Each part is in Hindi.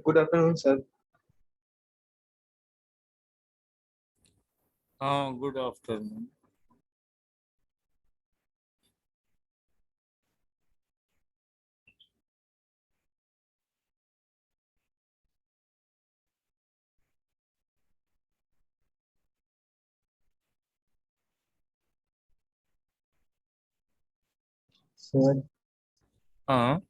Good afternoon sir. हाँ, गुड आफ्टरनून। सर हाँ,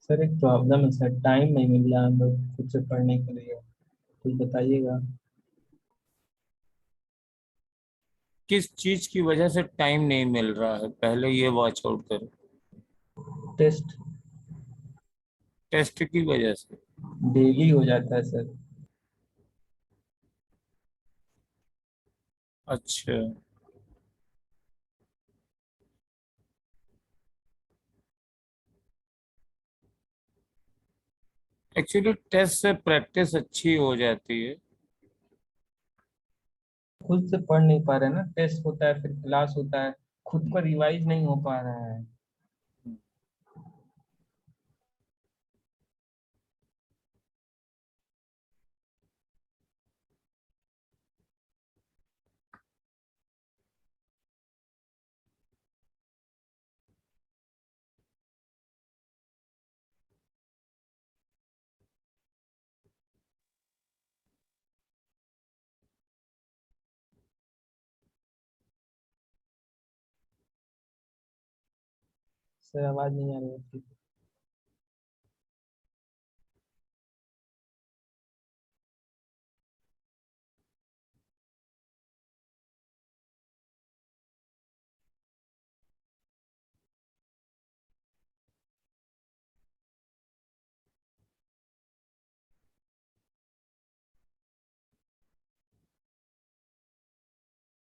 सर एक प्रॉब्लम है सर, टाइम नहीं मिल रहा हम लोग खुद से पढ़ने के लिए। कुछ बताइएगा। किस चीज की वजह से टाइम नहीं मिल रहा है, पहले ये वॉच आउट करो। टेस्ट टेस्ट की वजह से? डेली हो जाता है सर। अच्छा, एक्चुअली टेस्ट से प्रैक्टिस अच्छी हो जाती है। खुद से पढ़ नहीं पा रहे हैं ना, टेस्ट होता है फिर क्लास होता है, खुद का रिवाइज नहीं हो पा रहा है। सर आवाज नहीं आ रही है आपकी।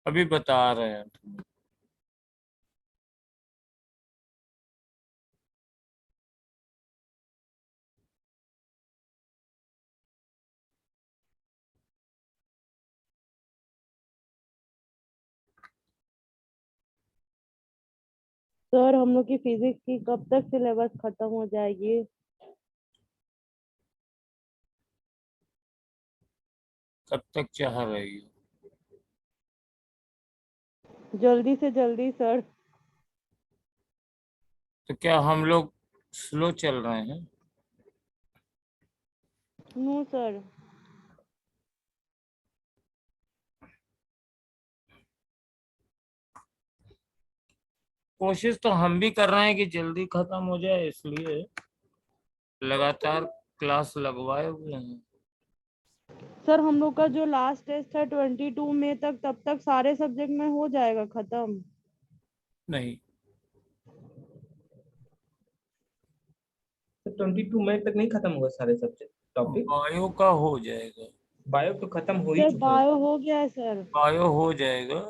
अभी बता रहे हैं तुम्हें। सर हम लोग की फिजिक्स की कब तक सिलेबस खत्म हो जाएगी? कब तक चाह रही हो? जल्दी से जल्दी सर। तो क्या हम लोग स्लो चल रहे हैं? No sir. कोशिश तो हम भी कर रहे हैं कि जल्दी खत्म हो जाए, इसलिए लगातार क्लास लगवाए हुए हैं। सर हम लोग का जो लास्ट टेस्ट है 22 मई तक, तब तक सारे सब्जेक्ट में हो जाएगा खत्म? नहीं, सर 22 मई तक नहीं खत्म होगा सारे सब्जेक्ट टॉपिक। बायो का हो जाएगा। बायो तो खत्म हो ही सर चुका है। बायो हो गया है सर। बायो हो जाएगा।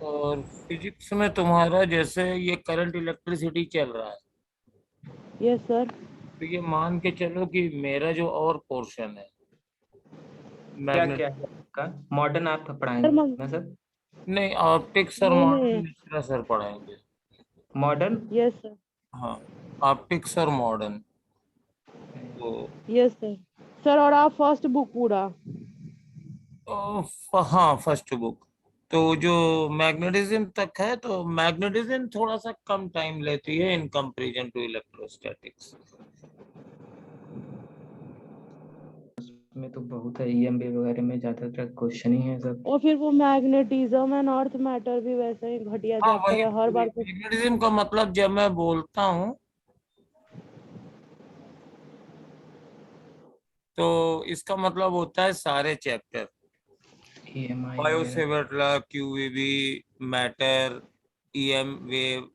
और फिजिक्स में तुम्हारा जैसे ये करंट इलेक्ट्रिसिटी चल रहा है, यस सर। तो ये मान के चलो कि मेरा जो और पोर्शन है क्या मैग्नेट। क्या है आपका? मॉडर्न आप सर पढ़ाएंगे ना सर? नहीं, ऑप्टिक्स और नहीं मॉडर्न नहीं। मिश्रा सर पढ़ाएंगे। मॉडर्न। Yes sir. हाँ, ऑप्टिक्स और मॉडर्न। तो यस सर। सर और आप फर्स्ट बुक पूरा? हाँ, फर्स्ट बुक। तो जो मैग्नेटिज्म तक है, तो मैग्नेटिज्म थोड़ा सा कम टाइम लेती है इन कंपैरिजन टू इलेक्ट्रोस्टैटिक्स। में तो बहुत है, ईएमबी वगैरह में ज्यादातर क्वेश्चन ही है सब। और फिर वो मैग्नेटिज्म एंड अर्थ मैटर भी वैसे ही घटिया हाँ, चैप्टर वही है हर बार। मैग्नेटिज्म का मतलब जब मैं बोलता हूँ तो इसका मतलब होता है सारे चैप्टर। ईएमआई वगैरह। बायोसेवर्टला, क्यूवीबी, मैटर, ईएम वेव,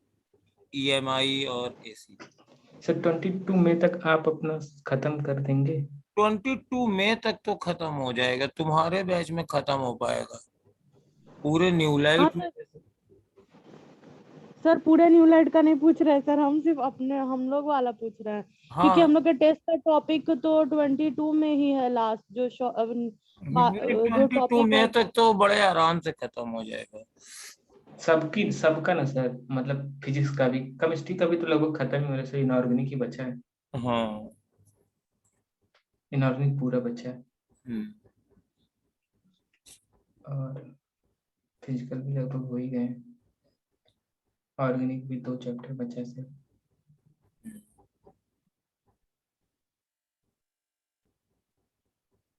ईएमआई और एसी। सर 22 मई तक आप अपना खत्म कर देंगे? 22 मई तक तो खत्म हो जाएगा, तुम्हारे बैच में खत्म हो पाएगा। पूरे न्यू हाँ लाइट में। सर। सर पूरे न्यू लाइट का नहीं पूछ रहे सर, हम सिर्फ अपने हम लोग वाला पूछ रहे हैं। क्योंकि हाँ, हम लोग के टेस्ट का टॉपिक तो 22 में ही है लास्ट, नहीं, जो 22 टॉपिक मई है। तक तो बड़े आराम से खत्म हो जाएगा। सबकी सबका ना सर, मतलब फिजिक्स का भी केमिस्ट्री का भी तो लगभग खत्म ही होने से, इनऑर्गेनिक ही बचा है। हाँ, इनऑर्गेनिक पूरा बचा है और फिजिकल भी लगभग हो ही गए हैं। ऑर्गेनिक भी 2 चैप्टर बचा है सिर्फ।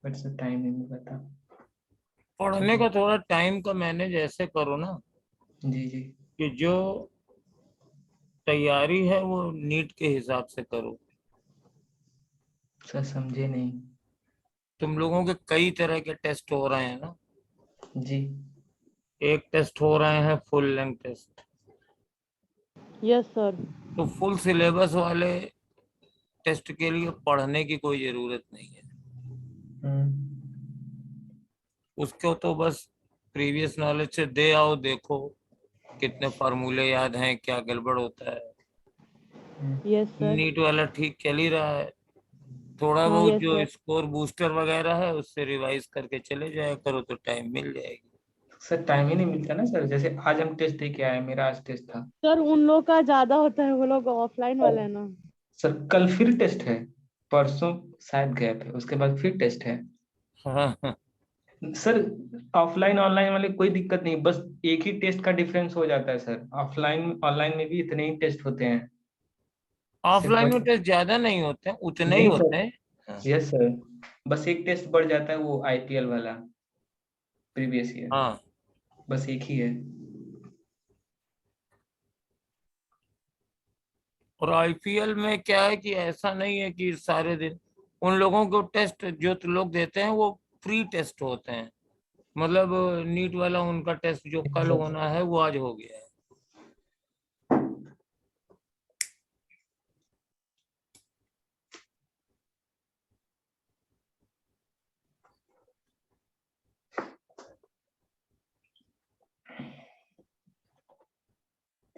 बट सर टाइम नहीं मिल पाता। पढ़ने का थोड़ा टाइम का मैनेज ऐसे करो ना जी जी कि जो तैयारी है वो नीट के हिसाब से करो। सर समझे नहीं। तुम लोगों के कई तरह के टेस्ट हो रहे हैं ना। जी एक टेस्ट हो रहे हैं full length test, yes sir. तो फुल सिलेबस वाले टेस्ट के लिए पढ़ने की कोई जरूरत नहीं है। उसको तो बस प्रीवियस नॉलेज से दे आओ, देखो कितने फार्मूले याद हैं, क्या गड़बड़ होता है। Yes sir. नीट वाला ठीक चल ही रहा है। थोड़ा बहुत यस जो सर। स्कोर बूस्टर वगैरह है उससे रिवाइज करके चले जाया करो तो टाइम मिल जाएगी। सर टाइम ही नहीं मिलता ना सर। जैसे आज हम टेस्ट दे के आए, मेरा आज टेस्ट था। सर उन लोग का ज्यादा होता है, वो लोग ऑफलाइन वाले हैं ना। सर कल फिर टेस्ट है, परसों शायद गैप है, उसके बाद फिर टेस्ट है। हाँ, सर ऑफलाइन ऑनलाइन वाले कोई दिक्कत नहीं, बस एक ही टेस्ट का डिफरेंस हो जाता है सर। ऑफलाइन ऑनलाइन में भी इतने ही टेस्ट होते हैं। सिर्फ ऑफलाइन बस में टेस्ट ज्यादा नहीं होते हैं, उतने ही नहीं होते सर। हैं। हाँ। यस सर, बस एक टेस्ट बढ़ जाता है, वो आईपीएल वाला, प्रीवियस ईयर। हाँ, बस एक ही है। और आईपीएल में क्या है कि ऐसा नहीं है कि सारे दिन उन लोगों को टेस्ट जो तो लोग देते हैं वो प्री टेस्ट होते हैं। मतलब नीट वाला उनका टेस्ट जो कल होना है वो आज हो गया है।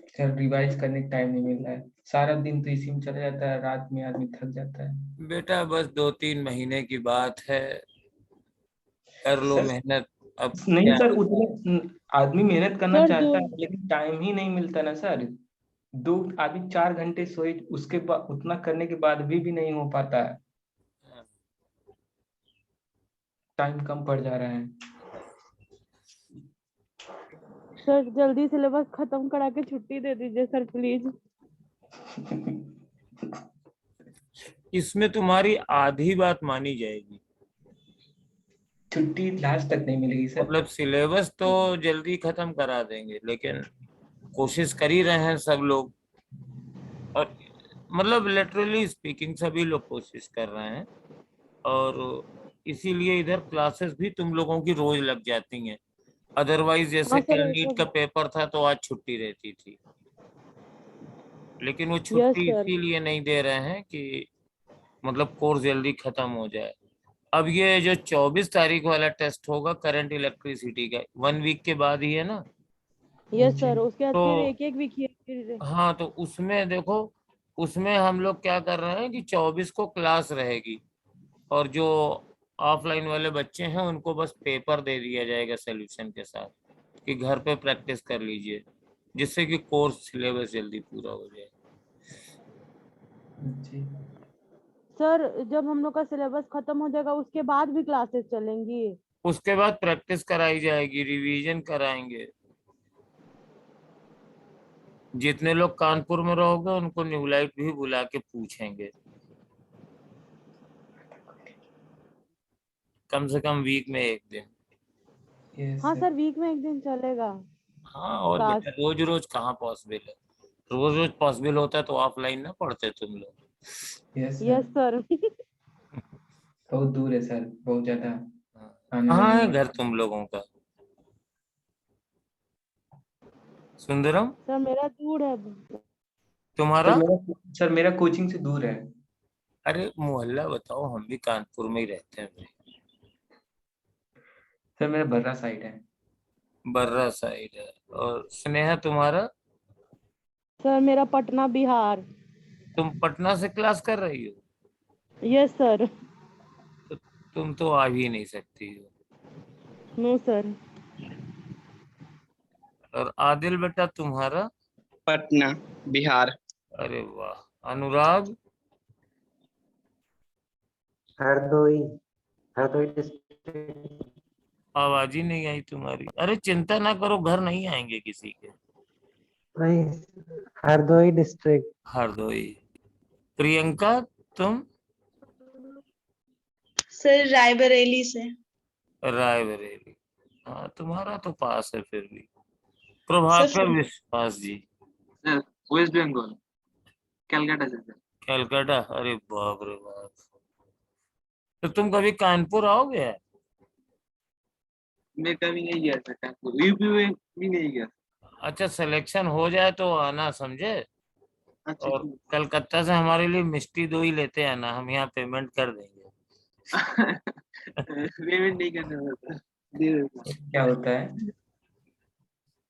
सर रिवाइज करने का टाइम नहीं मिल रहा है, सारा दिन तो इसी में चला जाता है, रात में आदमी थक जाता है। बेटा बस 2-3 महीने की बात है, कर लो सर मेहनत। अब नहीं क्या सर, है? उतने आदमी मेहनत करना सर दो। चाहता है लेकिन टाइम ही नहीं मिलता ना सर। दो आदमी 4 घंटे सोए, उसके बाद उतना करने के बाद भी नहीं हो पाता है। टाइम कम पड़ जा रहा है। सर जल्दी सिलेबस खत्म करा के छुट्टी दे दीजिए सर प्लीज। इसमें तुम्हारी आधी बात मानी जाएगी। छुट्टी लास्ट तक नहीं मिलेगी सर। मतलब सिलेबस तो जल्दी खत्म करा देंगे लेकिन कोशिश कर ही रहे हैं सब लोग। और मतलब लिटरली स्पीकिंग सभी लोग कोशिश कर रहे हैं। और इसीलिए इधर क्लासेस भी तुम लोगों की रोज लग जाती हैं। अदरवाइज जैसे हाँ कल सर नीट का सब। पेपर था तो आज छुट्टी रहती थी। लेकिन वो यस छुट्टी सर। इसीलिए नहीं दे रहे हैं कि मतलब कोर्स जल्दी खत्म हो जाए। अब ये जो 24 तारीख वाला टेस्ट होगा करंट इलेक्ट्रिसिटी का 1 वीक के बाद ही है ना। यस जी सर उसके बाद तो फिर एक एक वीक फिर। हाँ, तो उसमें देखो, उसमें हम लोग क्या कर रहे हैं कि 24 को क्लास रहेगी और जो ऑफलाइन वाले बच्चे हैं उनको बस पेपर दे दिया जाएगा सोल्यूशन के साथ कि घर पे प्रैक्टिस कर लीजिए, जिससे कि कोर्स सिलेबस जल्दी पूरा हो जाए। जी सर जब हम लोग का सिलेबस खत्म हो जाएगा उसके बाद भी क्लासेस चलेंगी। उसके बाद प्रैक्टिस कराई जाएगी, रिवीजन कराएंगे। जितने लोग कानपुर में रहोगे उनको न्यूलाइट भी बुला के पूछेंगे, कम से कम वीक में एक दिन। यस हाँ सर। सर वीक में एक दिन चलेगा। हाँ, और क्लास। बेटा रोज रोज कहाँ पॉसिबल है। रोज रोज पॉसिबल होता तो ऑफलाइन ना पढ़ते तुम लोग। Yes sir. Yes sir. बहुत दूर है सर, बहुत ज्यादा हाँ। आने कहाँ जाने है में। घर तुम लोगों का सुंदरम? सर मेरा दूर है। तुम्हारा? सर मेरा कोचिंग से दूर है। अरे मोहल्ला बताओ, हम भी कानपुर में ही रहते हैं भाई। सर मेरा बर्रा साइड है। बर्रा साइड है। और स्नेहा तुम्हारा? सर मेरा पटना बिहार। तुम पटना से क्लास कर रही हो? Yes sir. तो तुम तो आ भी नहीं सकती हो। No sir. और आदिल बेटा तुम्हारा? पटना बिहार। अरे वाह। अनुराग? हरदोई, हरदोई डिस्ट्रिक्ट। आवाज ही नहीं आई तुम्हारी। अरे चिंता ना करो, घर नहीं आएंगे किसी के। वही, हरदोई डिस्ट्रिक्ट। हरदोई। प्रियंका, तुम? सर रायबरेली से। रायबरेली। हाँ, तुम्हारा तो पास है फिर भी। सर प्रभाकर विश्वास जी। सर वेस्ट बंगाल, कलकत्ता से सर। कलकत्ता? अरे बाप रे बाप। तो तुम कभी कानपुर आओगे? मैं कभी नहीं गया सर कानपुर, यूपी में भी नहीं गया। अच्छा, सिलेक्शन हो जाए तो आना, समझे? अच्छा और ठीक कलकत्ता से हमारे लिए मिष्टी दो ही लेते आना, हम यहाँ पेमेंट कर देंगे। पेमेंट नहीं करना होता दे देता। क्या होता है?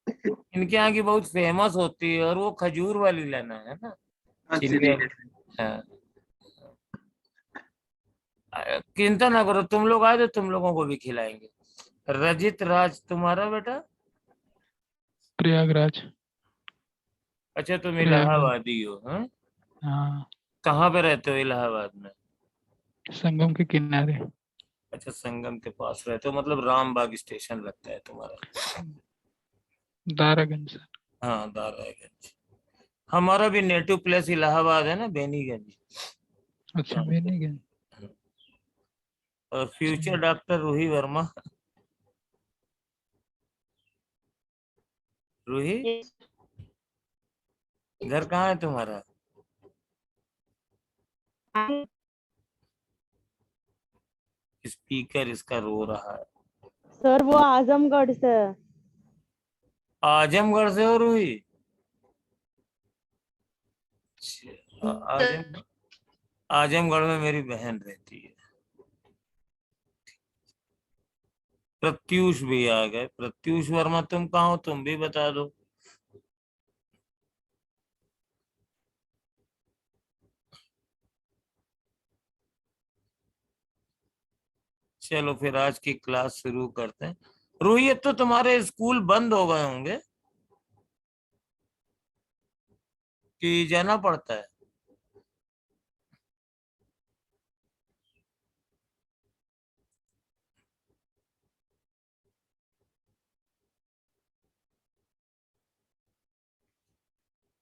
इनके यहाँ की बहुत फेमस होती है, और वो खजूर वाली लेना है ना, अच्छा चीनी ठीक वाली। है। हाँ। चिंता ना करो, तुम लोग आए तो तुम लोगों को भी खिलाएंगे। रजित राज तुम्हारा बेटा? प्रयागराज। अच्छा, तुम प्रयागराज। इलाहाबादी हो? हाँ। हाँ, कहाँ पे रहते हो इलाहाबाद में? संगम के किनारे। अच्छा, संगम के पास रहते हो, मतलब रामबाग स्टेशन लगता है तुम्हारा। दारागंज। हाँ, दारागंज। हमारा भी नेटिव प्लेस इलाहाबाद है ना, बेनीगंज। अच्छा, बेनीगंज। और फ्यूचर डॉक्टर रूही वर्मा। रूही, घर कहाँ है तुम्हारा? स्पीकर इसका रो रहा है। सर वो आजमगढ़ से है। आजमगढ़ से हो रूही? अच्छा, आजम आजमगढ़ में मेरी बहन रहती है। प्रत्यूष भी आ गए। प्रत्यूष वर्मा, तुम कहाँ हो? तुम भी बता दो। चलो फिर आज की क्लास शुरू करते हैं। रूही, अब तो तुम्हारे स्कूल बंद हो गए होंगे कि जाना पड़ता है?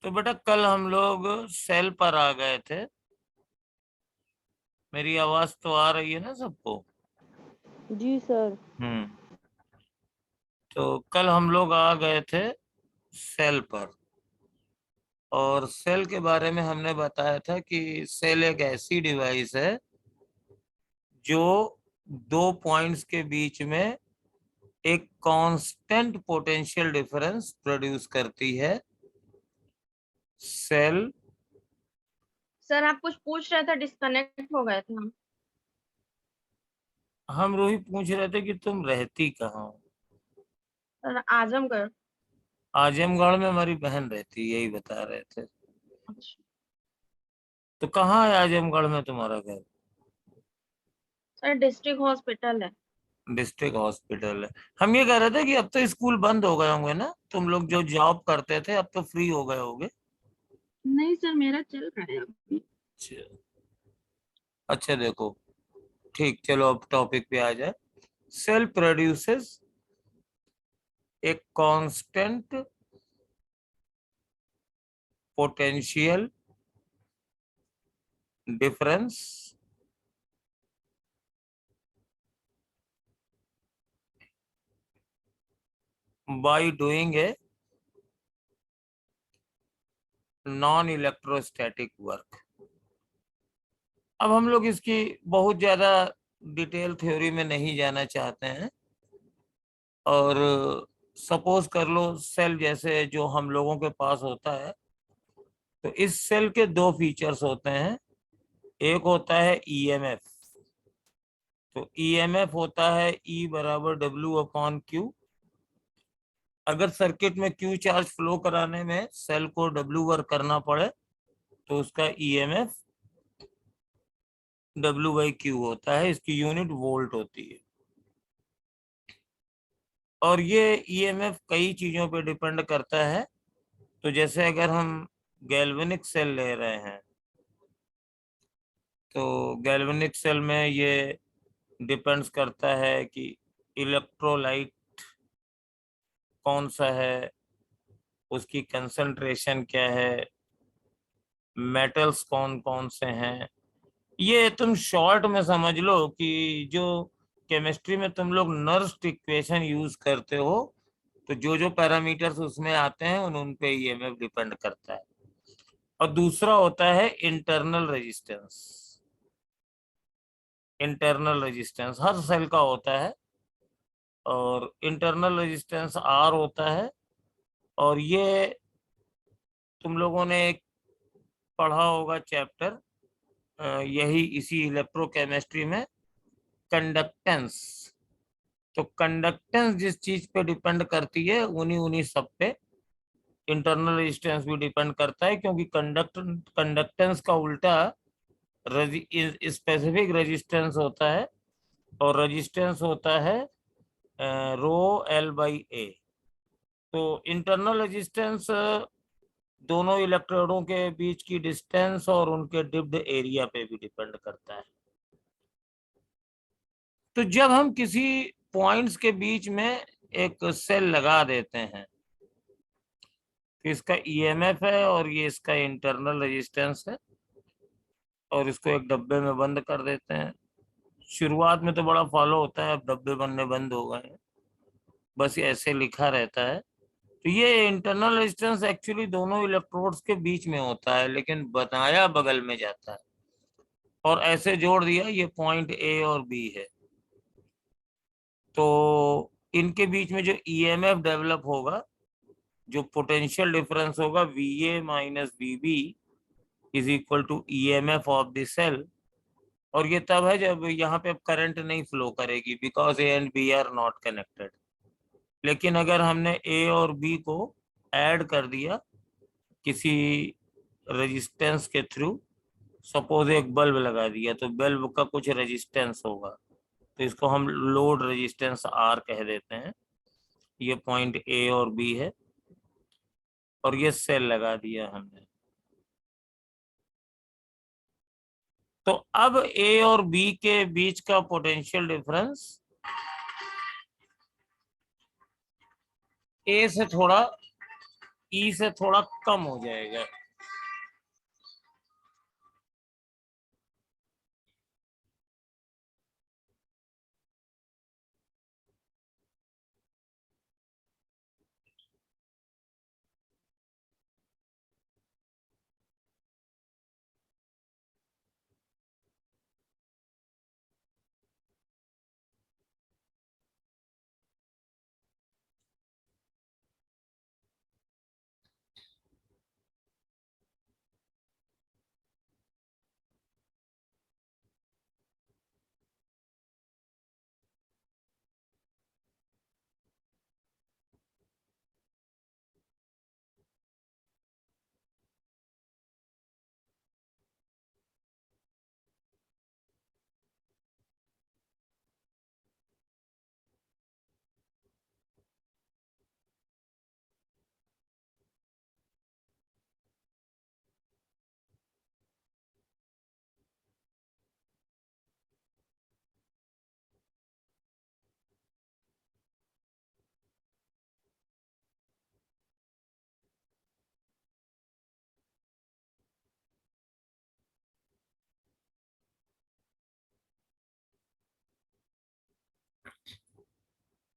तो बेटा, कल हम लोग सेल पर आ गए थे। मेरी आवाज तो आ रही है ना सबको? जी सर। तो कल हम लोग आ गए थे सेल पर, और सेल के बारे में हमने बताया था कि सेल एक ऐसी डिवाइस है जो दो पॉइंट्स के बीच में एक कांस्टेंट पोटेंशियल डिफरेंस प्रोड्यूस करती है। सेल। सर आप कुछ पूछ रहे थे, डिस्कनेक्ट हो गए थे हम। हम रोही पूछ रहे थे कि तुम रहती कहाँ हो? सर आजमगढ़। आजमगढ़ में हमारी बहन रहती है, यही बता रहे थे। अच्छा। तो कहाँ है आजमगढ़ में तुम्हारा घर? सर डिस्ट्रिक्ट हॉस्पिटल है। डिस्ट्रिक्ट हॉस्पिटल है। हम ये कह रहे थे कि अब तो स्कूल बंद हो गए होंगे ना, तुम लोग जो जॉब करते थे अब तो फ्री हो गए होगे। नहीं सर, मेरा चल रहा है अभी। अच्छा। अच्छा, देखो, ठीक, चलो अब टॉपिक पे आ जाए। सेल प्रोड्यूसेस एक constant potential difference by doing a non electrostatic work. अब हम लोग इसकी बहुत ज्यादा डिटेल थ्योरी में नहीं जाना चाहते हैं, और सपोज कर लो सेल जैसे जो हम लोगों के पास होता है, तो इस सेल के दो फीचर्स होते हैं। एक होता है ईएमएफ। तो ईएमएफ होता है E बराबर W/Q। अगर सर्किट में Q चार्ज फ्लो कराने में सेल को W वर्क करना पड़े तो उसका ईएमएफ W/Q होता है। इसकी यूनिट वोल्ट होती है। और ये ईएमएफ कई चीजों पे डिपेंड करता है। तो जैसे अगर हम गैल्वेनिक सेल ले रहे हैं तो गैल्वेनिक सेल में ये डिपेंड्स करता है कि इलेक्ट्रोलाइट कौन सा है, उसकी कंसंट्रेशन क्या है, मेटल्स कौन कौन से हैं। ये तुम शॉर्ट में समझ लो कि जो केमिस्ट्री में तुम लोग नर्स्ट इक्वेशन यूज करते हो, तो जो जो पैरामीटर्स उसमें आते हैं उन पे ईएमएफ डिपेंड करता है। और दूसरा होता है इंटरनल रेजिस्टेंस। इंटरनल रेजिस्टेंस हर सेल का होता है, और इंटरनल रेजिस्टेंस आर होता है। और ये तुम लोगों ने एक पढ़ा होगा चैप्टर, यही इसी इलेक्ट्रोकेमिस्ट्री में, कंडक्टेंस। तो कंडक्टेंस जिस चीज पे डिपेंड करती है उन्हीं उन्हीं सब पे इंटरनल रेजिस्टेंस भी डिपेंड करता है, क्योंकि कंडक्टेंस का उल्टा स्पेसिफिक रेजिस्टेंस होता है, और रेजिस्टेंस होता है रो एल बाई ए। तो इंटरनल रेजिस्टेंस दोनों इलेक्ट्रोडों के बीच की डिस्टेंस और उनके डिप्ड एरिया पे भी डिपेंड करता है। तो जब हम किसी पॉइंट्स के बीच में एक सेल लगा देते हैं, तो इसका ईएमएफ है और ये इसका इंटरनल रेजिस्टेंस है, और इसको एक डब्बे में बंद कर देते हैं। शुरुआत में तो बड़ा फॉलो होता है, अब डब्बे बनने बंद हो गए हैं, बस ये ऐसे लिखा रहता है। तो ये इंटरनल रेजिस्टेंस एक्चुअली दोनों इलेक्ट्रोड्स के बीच में होता है, लेकिन बनाया बगल में जाता है, और ऐसे जोड़ दिया ये पॉइंट ए और बी है। तो इनके बीच में जो ईएमएफ डेवलप होगा, जो पोटेंशियल डिफरेंस होगा VA minus VB is equal to EMF of the cell. और ये तब है जब यहाँ पे अब करंट नहीं फ्लो करेगी, because A and B are not connected. लेकिन अगर हमने A और B को ऐड कर दिया किसी रेजिस्टेंस के थ्रू, सपोज एक बल्ब लगा दिया, तो बल्ब का कुछ रेजिस्टेंस होगा, तो इसको हम लोड रेजिस्टेंस R कह देते हैं। ये पॉइंट A और B है, और ये सेल लगा दिया हमने। तो अब A और B के बीच का पोटेंशियल डिफरेंस A से थोड़ा E से थोड़ा कम हो जाएगा।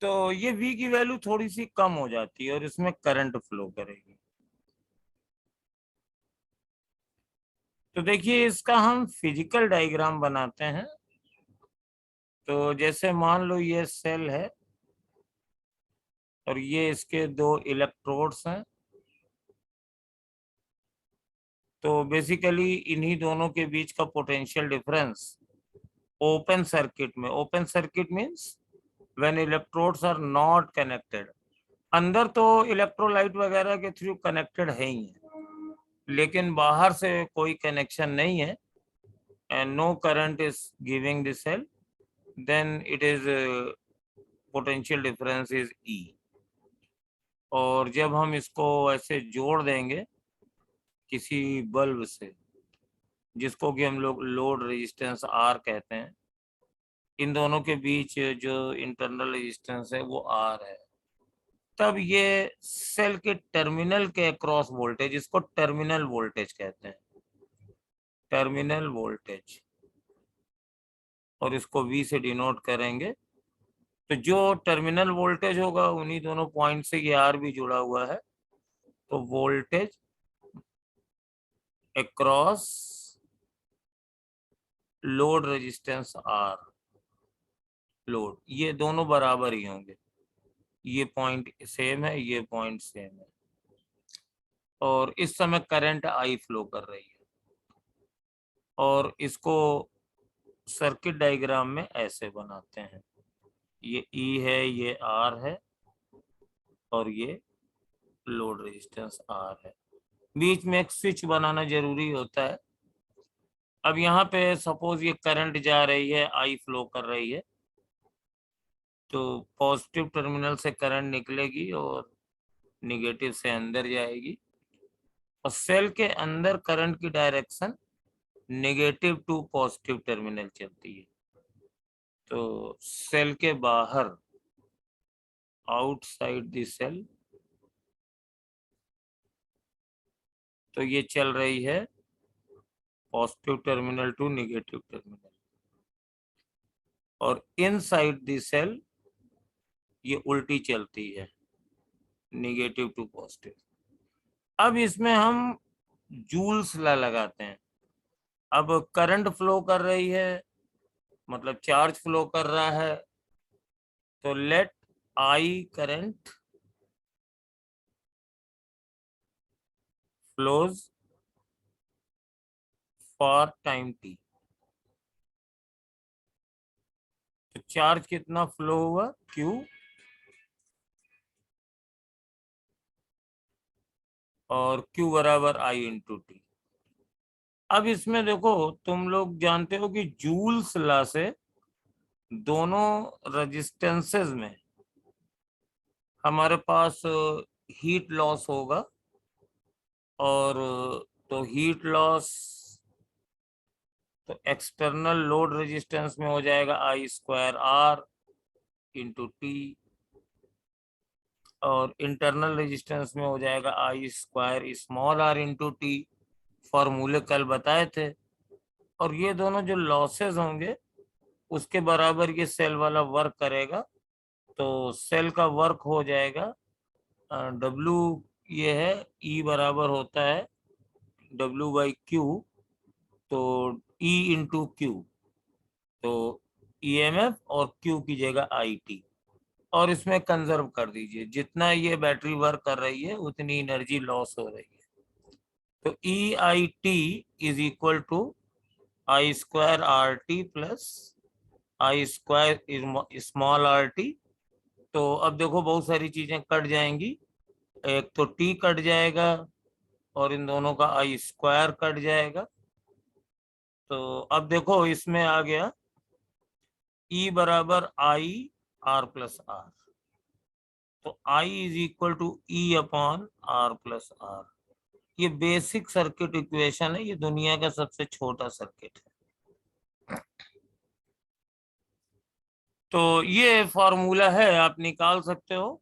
तो ये V की वैल्यू थोड़ी सी कम हो जाती है और इसमें करंट फ्लो करेगी। तो देखिए इसका हम फिजिकल डायग्राम बनाते हैं। तो जैसे मान लो ये सेल है और ये इसके दो इलेक्ट्रोड्स हैं। तो बेसिकली इन्हीं दोनों के बीच का पोटेंशियल डिफरेंस ओपन सर्किट में, open circuit means when electrodes are not connected. अंदर तो इलेक्ट्रोलाइट वगैरह के थ्रू कनेक्टेड है ही है, लेकिन बाहर से कोई कनेक्शन नहीं है, and no current is giving the cell, then it is potential difference is E। और जब हम इसको ऐसे जोड़ देंगे किसी बल्ब से, जिसको कि हम लोग लोड रेजिस्टेंस आर कहते हैं, इन दोनों के बीच जो इंटरनल रेजिस्टेंस है वो आर है, तब ये सेल के टर्मिनल के अक्रॉस वोल्टेज, इसको टर्मिनल वोल्टेज कहते हैं, टर्मिनल वोल्टेज, और इसको V से डिनोट करेंगे। तो जो टर्मिनल वोल्टेज होगा उन्हीं दोनों पॉइंट से ये आर भी जुड़ा हुआ है, तो voltage across load resistance R, load, ये दोनों बराबर ही होंगे, ये पॉइंट सेम है, ये पॉइंट सेम है, और इस समय करंट आई फ्लो कर रही है, और इसको सर्किट डायग्राम में ऐसे बनाते हैं, ये E है, ये R है, और ये लोड रेजिस्टेंस R है, बीच में एक स्विच बनाना जरूरी होता है। अब यहाँ पे सपोज ये करंट जा रही है, आई फ्लो कर रही है, तो पॉजिटिव टर्मिनल से करंट निकलेगी और निगेटिव से अंदर जाएगी, और सेल के अंदर करंट की direction negative to positive terminal चलती है। तो सेल के बाहर, आउटसाइड द सेल, तो ये चल रही है positive terminal to negative terminal, और इनसाइड द सेल ये उल्टी चलती है, नेगेटिव टू पॉजिटिव। अब इसमें हम जूल्स लॉ लगाते हैं। अब करंट फ्लो कर रही है, मतलब चार्ज फ्लो कर रहा है, तो let I current flows for time t. तो चार्ज कितना फ्लो हुआ, Q, और Q बराबर I इंटू टी। अब इसमें देखो, तुम लोग जानते हो कि जूल्स लॉ से दोनों रेजिस्टेंसेस में हमारे पास हीट लॉस होगा, और तो हीट लॉस तो एक्सटर्नल लोड रेजिस्टेंस में हो जाएगा I square R into T, और इंटरनल रेजिस्टेंस में हो जाएगा I square small r into T, फॉर्मूले कल बताए थे। और ये दोनों जो लॉसेस होंगे उसके बराबर ये सेल वाला वर्क करेगा, तो सेल का वर्क हो जाएगा W, ये है E बराबर होता है W बाई Q, तो E इंटू Q, तो EMF और Q की जगह IT, और इसमें कंजर्व कर दीजिए, जितना ये बैटरी वर्क कर रही है उतनी एनर्जी लॉस हो रही है। तो EIT is equal to I square RT plus I square small RT। तो अब देखो बहुत सारी चीजें कट जाएंगी, एक तो T कट जाएगा और इन दोनों का I स्क्वायर कट जाएगा। तो अब देखो इसमें आ गया E बराबर I R प्लस R, तो I is equal to E upon R plus R। ये बेसिक सर्किट इक्वेशन है, ये दुनिया का सबसे छोटा सर्किट है। तो ये फॉर्मूला है, आप निकाल सकते हो,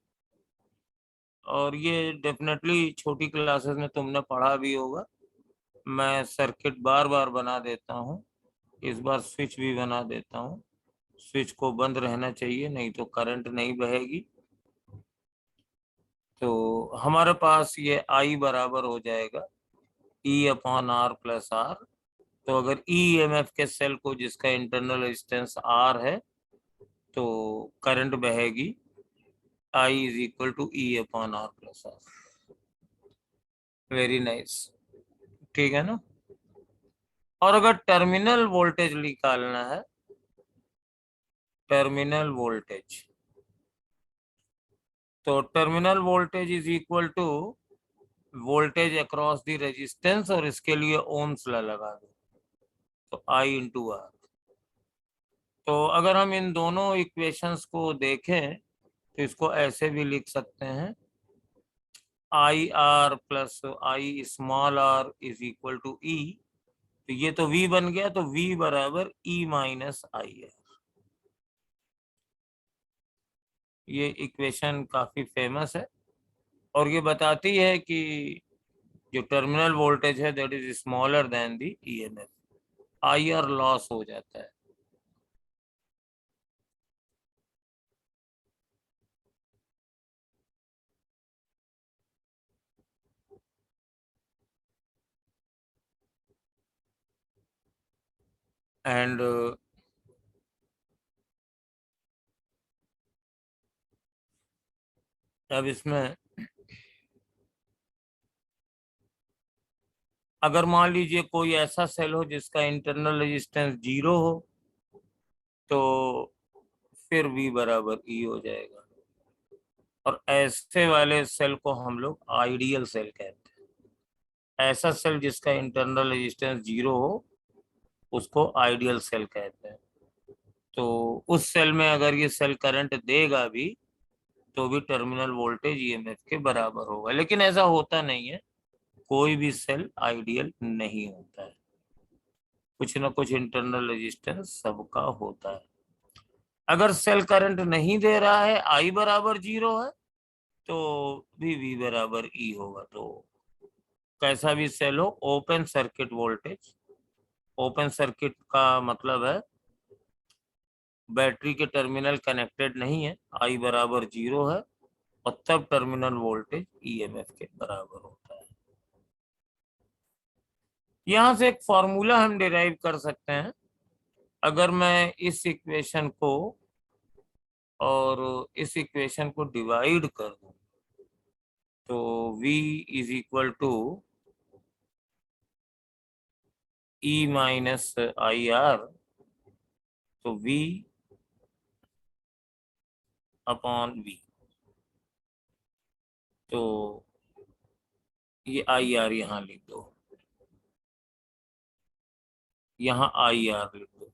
और ये डेफिनेटली छोटी क्लासेस में तुमने पढ़ा भी होगा। मैं सर्किट बार बार बना देता हूँ, इस बार स्विच भी बना देता हूँ। स्विच को बंद रहना चाहिए, नहीं तो करंट नहीं बहेगी। तो हमारे पास ये I बराबर हो जाएगा E upon R plus R। तो अगर EMF के सेल को जिसका इंटरनल रेजिस्टेंस R है, तो करंट बहेगी I is equal to E upon R plus R। Very nice, ठीक है ना। और अगर टर्मिनल वोल्टेज निकालना है, टर्मिनल वोल्टेज, तो terminal voltage is equal to voltage across the resistance, और इसके लिए ओम्स लॉ लगा दो, तो I इंटू R। तो अगर हम इन दोनों इक्वेशंस को देखें तो इसको ऐसे भी लिख सकते हैं, I R plus I small r is equal to E, तो ये तो V बन गया, तो V बराबर E माइनस आई है। ये इक्वेशन काफी फेमस है और ये बताती है कि जो टर्मिनल वोल्टेज है that is smaller than the EMF, IR loss हो जाता है। एंड अब इसमें अगर मान लीजिए कोई ऐसा सेल हो जिसका इंटरनल रेजिस्टेंस 0 हो तो फिर V बराबर E हो जाएगा, और ऐसे वाले सेल को हम लोग आइडियल सेल कहते हैं। ऐसा सेल जिसका इंटरनल रेजिस्टेंस 0 हो उसको आइडियल सेल कहते हैं। तो उस सेल में अगर ये सेल करंट देगा भी तो भी टर्मिनल वोल्टेज ईएमएफ के बराबर होगा, लेकिन ऐसा होता नहीं है। कोई भी सेल आइडियल नहीं होता है, कुछ ना कुछ इंटरनल रेजिस्टेंस सबका होता है। अगर सेल करंट नहीं दे रहा है, I बराबर 0 है, तो भी V बराबर E होगा। तो कैसा भी सेल हो, open circuit voltage, open circuit का मतलब है बैटरी के टर्मिनल कनेक्टेड नहीं है, I बराबर 0 है, और तब टर्मिनल वोल्टेज ईएमएफ के बराबर होता है। यहां से एक फॉर्मूला हम डिराइव कर सकते हैं। अगर मैं इस इक्वेशन को और इस इक्वेशन को डिवाइड कर दूं तो V is equal to E minus I R, तो V अपॉन V, तो ये आई आर यहाँ लिख दो, यहाँ आई आर लिख दो।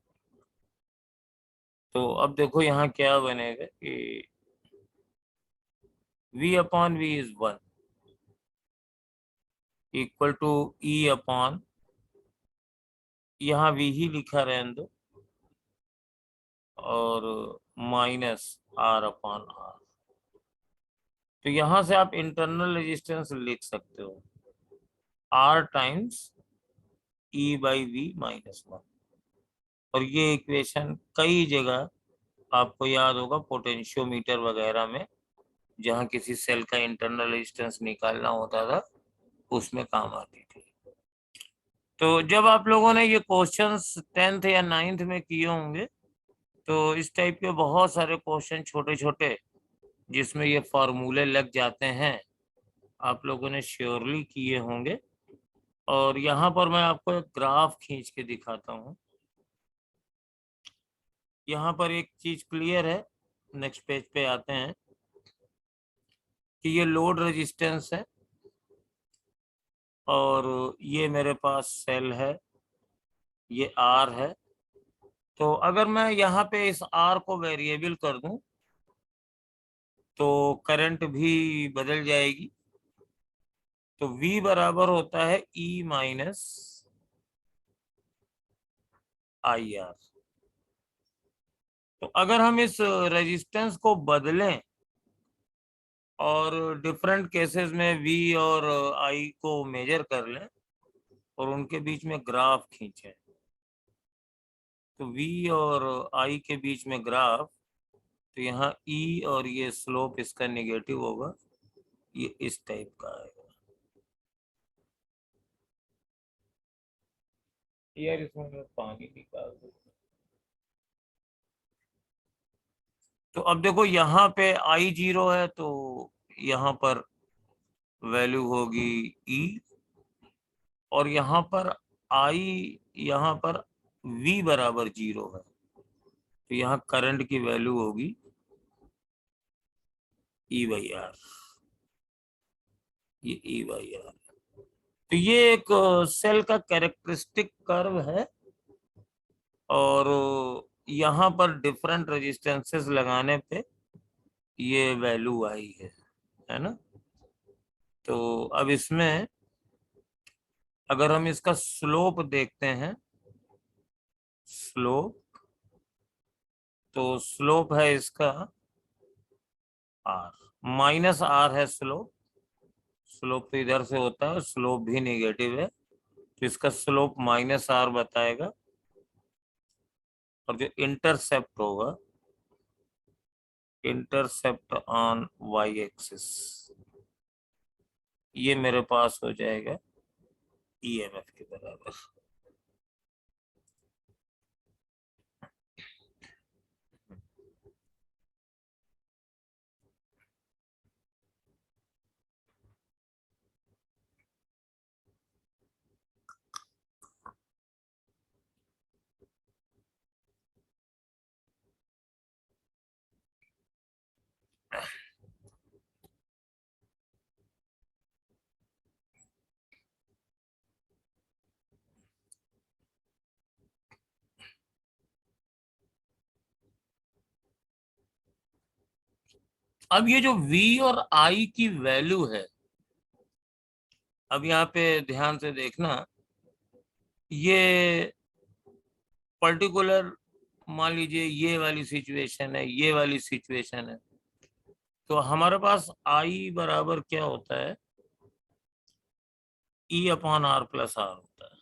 तो अब देखो यहाँ क्या बनेगा कि V upon V is 1 equal to E upon, यहाँ V ही लिखा रहने दो, और माइनस R अपॉन R। तो यहां से आप इंटरनल रेजिस्टेंस लिख सकते हो R times E by V minus 1। और ये इक्वेशन कई जगह आपको याद होगा पोटेंशियोमीटर वगैरह में, जहां किसी सेल का इंटरनल रेजिस्टेंस निकालना होता था उसमें काम आती थी। तो जब आप लोगों ने ये क्वेश्चंस 10th या 9th में किए होंगे तो इस टाइप के बहुत सारे क्वेश्चन छोटे छोटे जिसमें ये फॉर्मूले लग जाते हैं आप लोगों ने श्योरली किए होंगे। और यहाँ पर मैं आपको एक ग्राफ खींच के दिखाता हूँ। यहाँ पर एक चीज क्लियर है, नेक्स्ट पेज पे आते हैं कि ये लोड रेजिस्टेंस है और ये मेरे पास सेल है, ये R है। तो अगर मैं यहाँ पे इस R को वेरिएबल कर दूं तो करंट भी बदल जाएगी। तो V बराबर होता है E माइनस आई आर। तो अगर हम इस रेजिस्टेंस को बदलें और डिफरेंट केसेस में V और I को मेजर कर लें और उनके बीच में ग्राफ खींचें, तो V और I के बीच में ग्राफ, तो यहाँ E और ये स्लोप इसका नेगेटिव होगा, ये इस टाइप का आएगा। यार इसमें मैं पानी निकाल दूं। तो अब देखो यहाँ पे I 0 है तो यहाँ पर वैल्यू होगी E, और यहाँ पर यहाँ पर V बराबर 0 है तो यहाँ करंट की वैल्यू होगी E बाई आर, ये E बाई आर। तो ये एक सेल का कैरेक्टरिस्टिक कर्व है और यहाँ पर डिफरेंट रेजिस्टेंसेस लगाने पे ये वैल्यू आई है ना। तो अब इसमें अगर हम इसका स्लोप देखते हैं, स्लोप, तो स्लोप है इसका आर, माइनस आर है स्लोप। स्लोप तो इधर से होता है, स्लोप भी नेगेटिव है, तो इसका स्लोप माइनस आर बताएगा। और जो इंटरसेप्ट होगा, इंटरसेप्ट ऑन वाई एक्सिस, ये मेरे पास हो जाएगा ईएमएफ के बराबर। अब ये जो V और I की वैल्यू है, अब यहाँ पे ध्यान से देखना, ये पर्टिकुलर, मान लीजिए ये वाली सिचुएशन है, ये वाली सिचुएशन है, तो हमारे पास I बराबर क्या होता है, E upon R plus R होता है।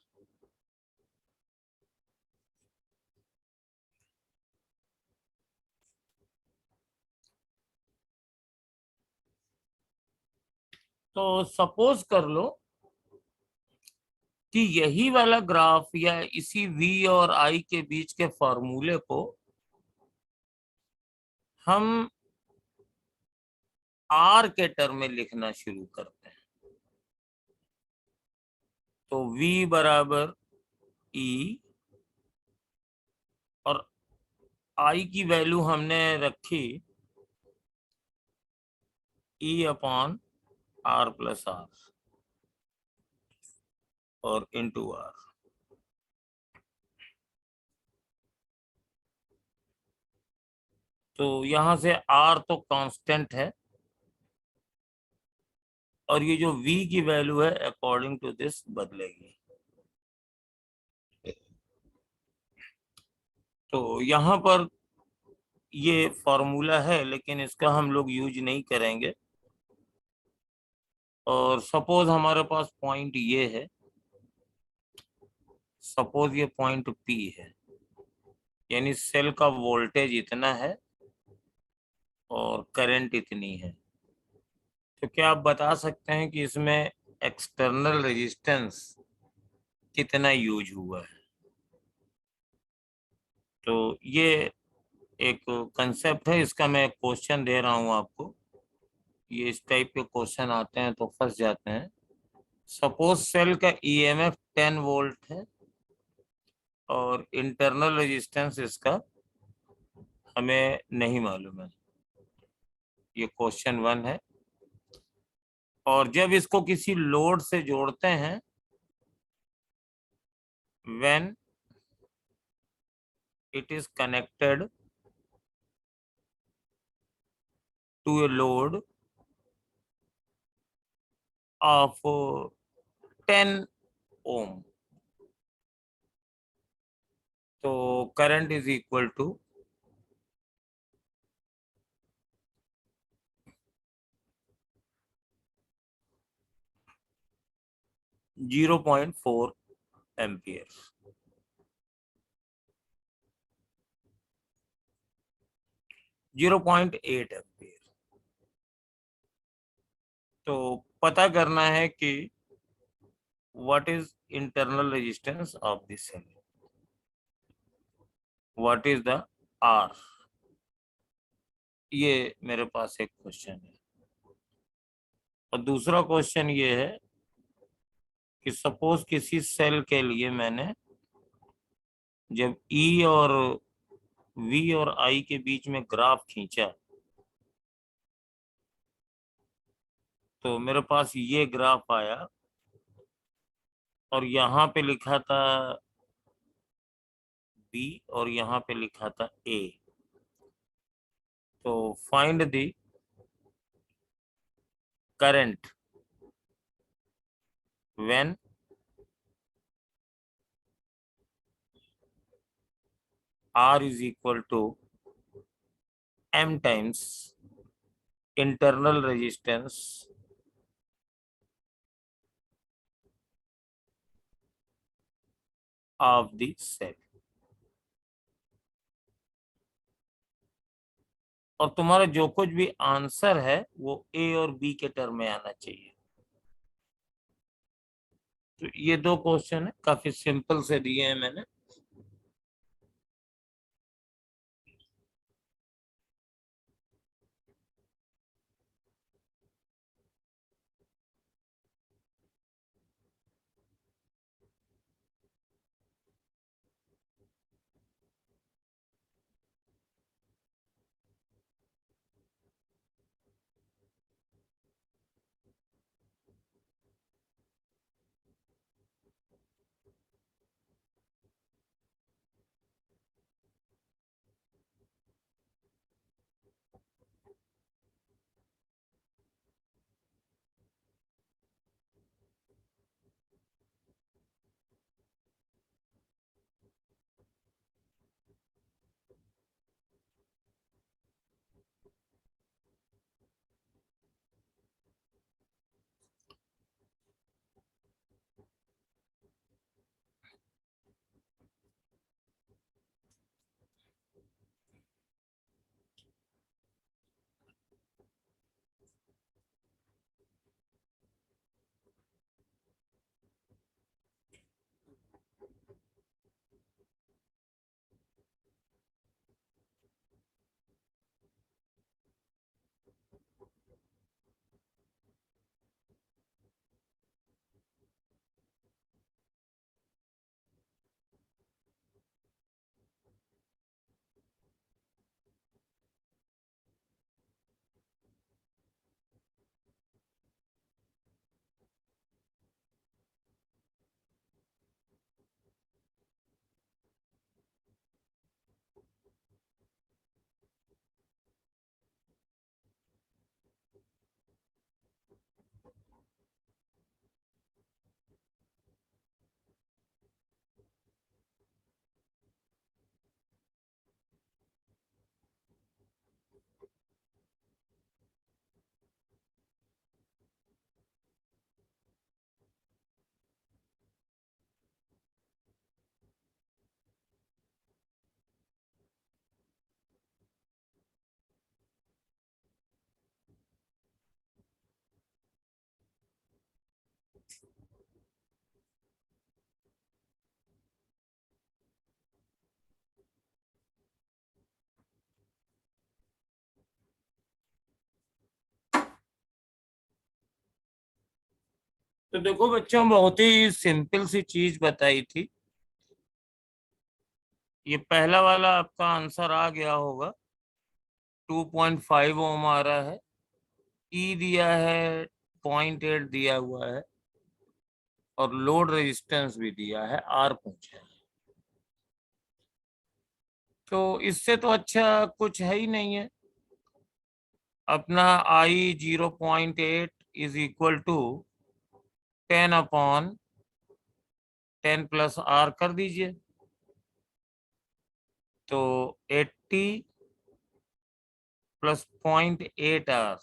तो सपोज कर लो कि यही वाला ग्राफ या इसी V और I के बीच के फॉर्मूले को हम R के टर्म में लिखना शुरू करते हैं। तो V बराबर E, और I की वैल्यू हमने रखी E upon R plus R और इंटू आर। तो यहां से R तो कांस्टेंट है, और ये जो V की वैल्यू है अकॉर्डिंग टू दिस बदलेगी। तो यहाँ पर ये फॉर्मूला है, लेकिन इसका हम लोग यूज नहीं करेंगे। और सपोज हमारे पास पॉइंट ये है, सपोज ये पॉइंट P है, यानी सेल का वोल्टेज इतना है और करंट इतनी है। तो क्या आप बता सकते हैं कि इसमें एक्सटर्नल रेजिस्टेंस कितना यूज हुआ है? तो ये एक कंसेप्ट है, इसका मैं क्वेश्चन दे रहा हूं आपको। ये इस टाइप के क्वेश्चन आते हैं तो फंस जाते हैं। सपोज सेल का ईएमएफ 10 वोल्ट है और इंटरनल रेजिस्टेंस इसका हमें नहीं मालूम है। ये क्वेश्चन 1 है। और जब इसको किसी लोड से जोड़ते हैं, when it is connected to a load of 10 ohm, तो current is equal to 0.4 ampere. 0.8 ampere. तो पता करना है कि what is internal resistance of this cell, what is the R. ये मेरे पास एक क्वेश्चन है। और दूसरा क्वेश्चन ये है कि सपोज किसी सेल के लिए मैंने जब E और V और I के बीच में ग्राफ खींचा, तो मेरे पास ये ग्राफ आया और यहाँ पे लिखा था B और यहाँ पे लिखा था A। तो find the current when R is equal to M times internal resistance of the cell। और तुम्हारा जो कुछ भी आंसर है वो ए और बी के टर्म में आना चाहिए। तो ये दो क्वेश्चन है, काफी सिंपल से दिए हैं मैंने। तो देखो बच्चों, बहुत ही सिंपल सी चीज बताई थी। ये पहला वाला आपका आंसर आ गया होगा। 2.5 ओम आ रहा है, ई दिया है, 0.8 दिया हुआ है, और लोड रेजिस्टेंस भी दिया है, आर पूछा है। तो इससे तो अच्छा कुछ है ही नहीं है। अपना I 0.8 is equal to 10/10 plus R कर दीजिए, तो 80 plus 0.8 R,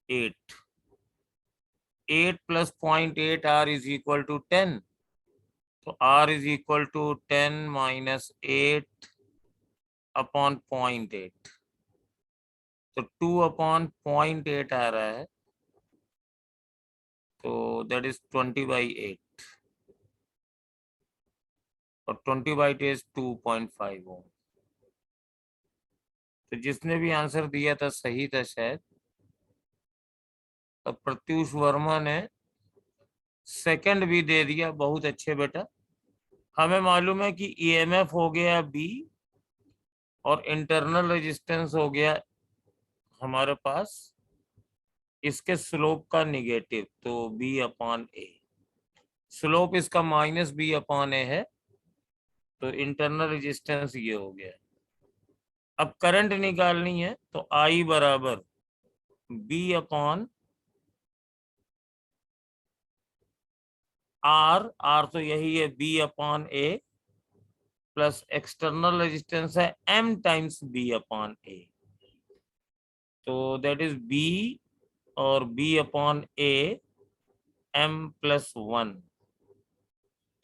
eight plus 0.8 R is equal to 10। तो R is equal to 10 minus 8 upon 0.8, तो 2/0.8 आ रहा है, तो दैट इज 20/8, और 20/8 इज 2.5 ओम। तो जिसने भी आंसर दिया था सही था शायद। और प्रत्युष वर्मा ने सेकंड भी दे दिया, बहुत अच्छे बेटा। हमें मालूम है कि ईएमएफ हो गया बी और इंटरनल रेजिस्टेंस हो गया हमारे पास, इसके स्लोप का निगेटिव, तो B/A। स्लोप इसका -B/A है, तो इंटरनल रेजिस्टेंस ये हो गया। अब करंट निकालनी है, तो I बराबर बी अपॉन आर, आर तो यही है B upon A, plus external resistance है M times B upon A, तो दैट इज बी और B upon A M plus 1,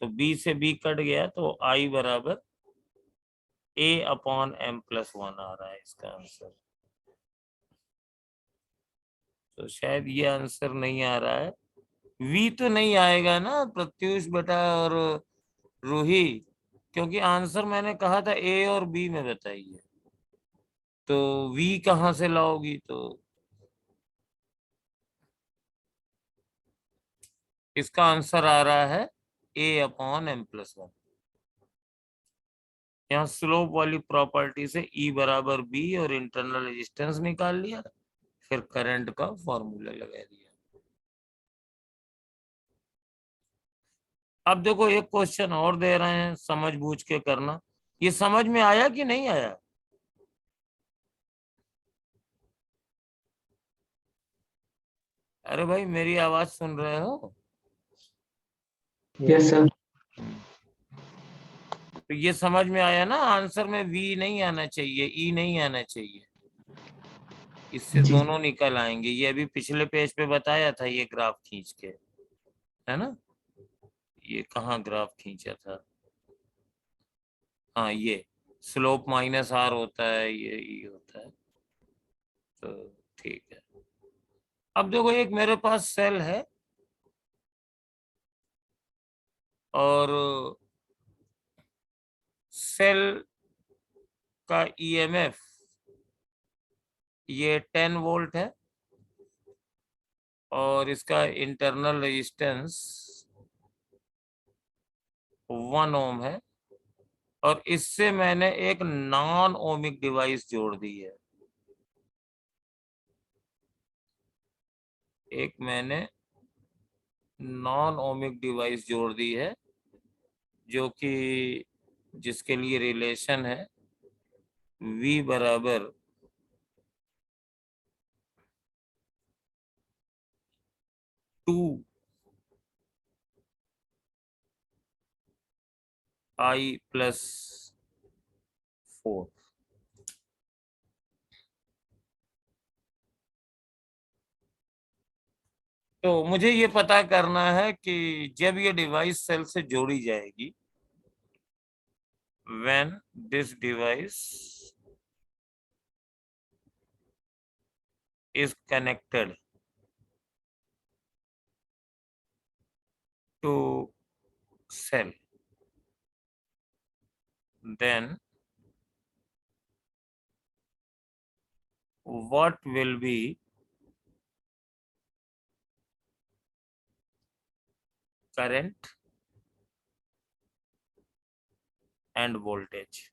तो बी से बी कट गया तो आई बराबर ए अपॉन एम प्लस 1 आ रहा है इसका आंसर। तो शायद ये आंसर नहीं आ रहा है, वी तो नहीं आएगा ना प्रत्युष बेटा और रूही, क्योंकि आंसर मैंने कहा था ए और बी में बताइए, तो वी कहाँ से लाओगी, तो इसका आंसर आ रहा है ए अपॉन एम प्लस 1। यहाँ स्लोप वाली प्रॉपर्टी से ई बराबर बी और इंटरनल रेजिस्टेंस निकाल लिया, फिर करंट का फॉर्मूला लगा दिया। अब देखो एक क्वेश्चन और दे रहे हैं, समझ बूझ के करना, ये समझ में आया कि नहीं आया? अरे भाई मेरी आवाज सुन रहे हो? Yes sir. तो ये समझ में आया ना, आंसर में वी नहीं आना चाहिए, ई नहीं आना चाहिए, इससे जी। दोनों निकल आएंगे। ये अभी पिछले पेज पे बताया था ये ग्राफ खींच के, है ना? ये कहाँ ग्राफ खींचा था? हाँ ये स्लोप माइनस आर होता है, ये ई होता है, तो ठीक है। अब देखो एक मेरे पास सेल है और सेल का ईएमएफ ये 10 वोल्ट है और इसका इंटरनल रेजिस्टेंस 1 ओम है, और इससे मैंने एक नॉन ओमिक डिवाइस जोड़ दी है। एक मैंने नॉन ओमिक डिवाइस जोड़ दी है जो कि जिसके लिए रिलेशन है V बराबर टू I प्लस 4। तो मुझे ये पता करना है कि जब ये डिवाइस सेल से जोड़ी जाएगी, when this device is connected to cell, then what will be current and voltage?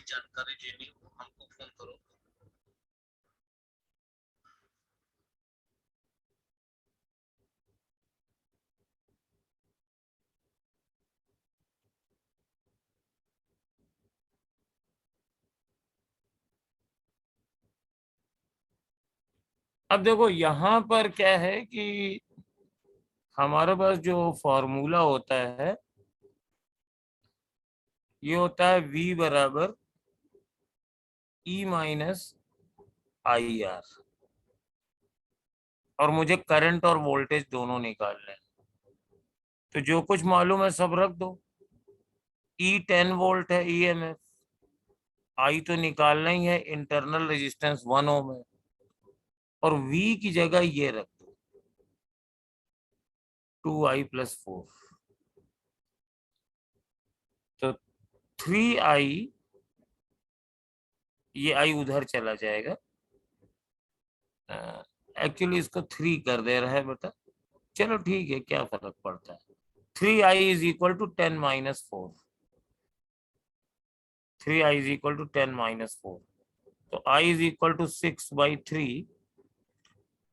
जानकारी देनी हो हमको फोन करो। अब देखो यहाँ पर क्या है कि हमारे पास जो फॉर्मूला होता है ये होता है V बराबर E माइनस आई आर, और मुझे करंट और वोल्टेज दोनों निकालने हैं, तो जो कुछ मालूम है सब रख दो। E 10 वोल्ट है ईएमएफ, आई तो निकालना ही है, इंटरनल रेजिस्टेंस 1 ओम है, और V की जगह ये रख दो। 2i + 4, तो 3i, ये i उधर चला जाएगा, एक्चुअली इसको 3 कर दे रहा है बेटा, चलो ठीक है, क्या फर्क पड़ता है। 3i = 10 - 4, 3i = 10 - 4, तो i = 6/3,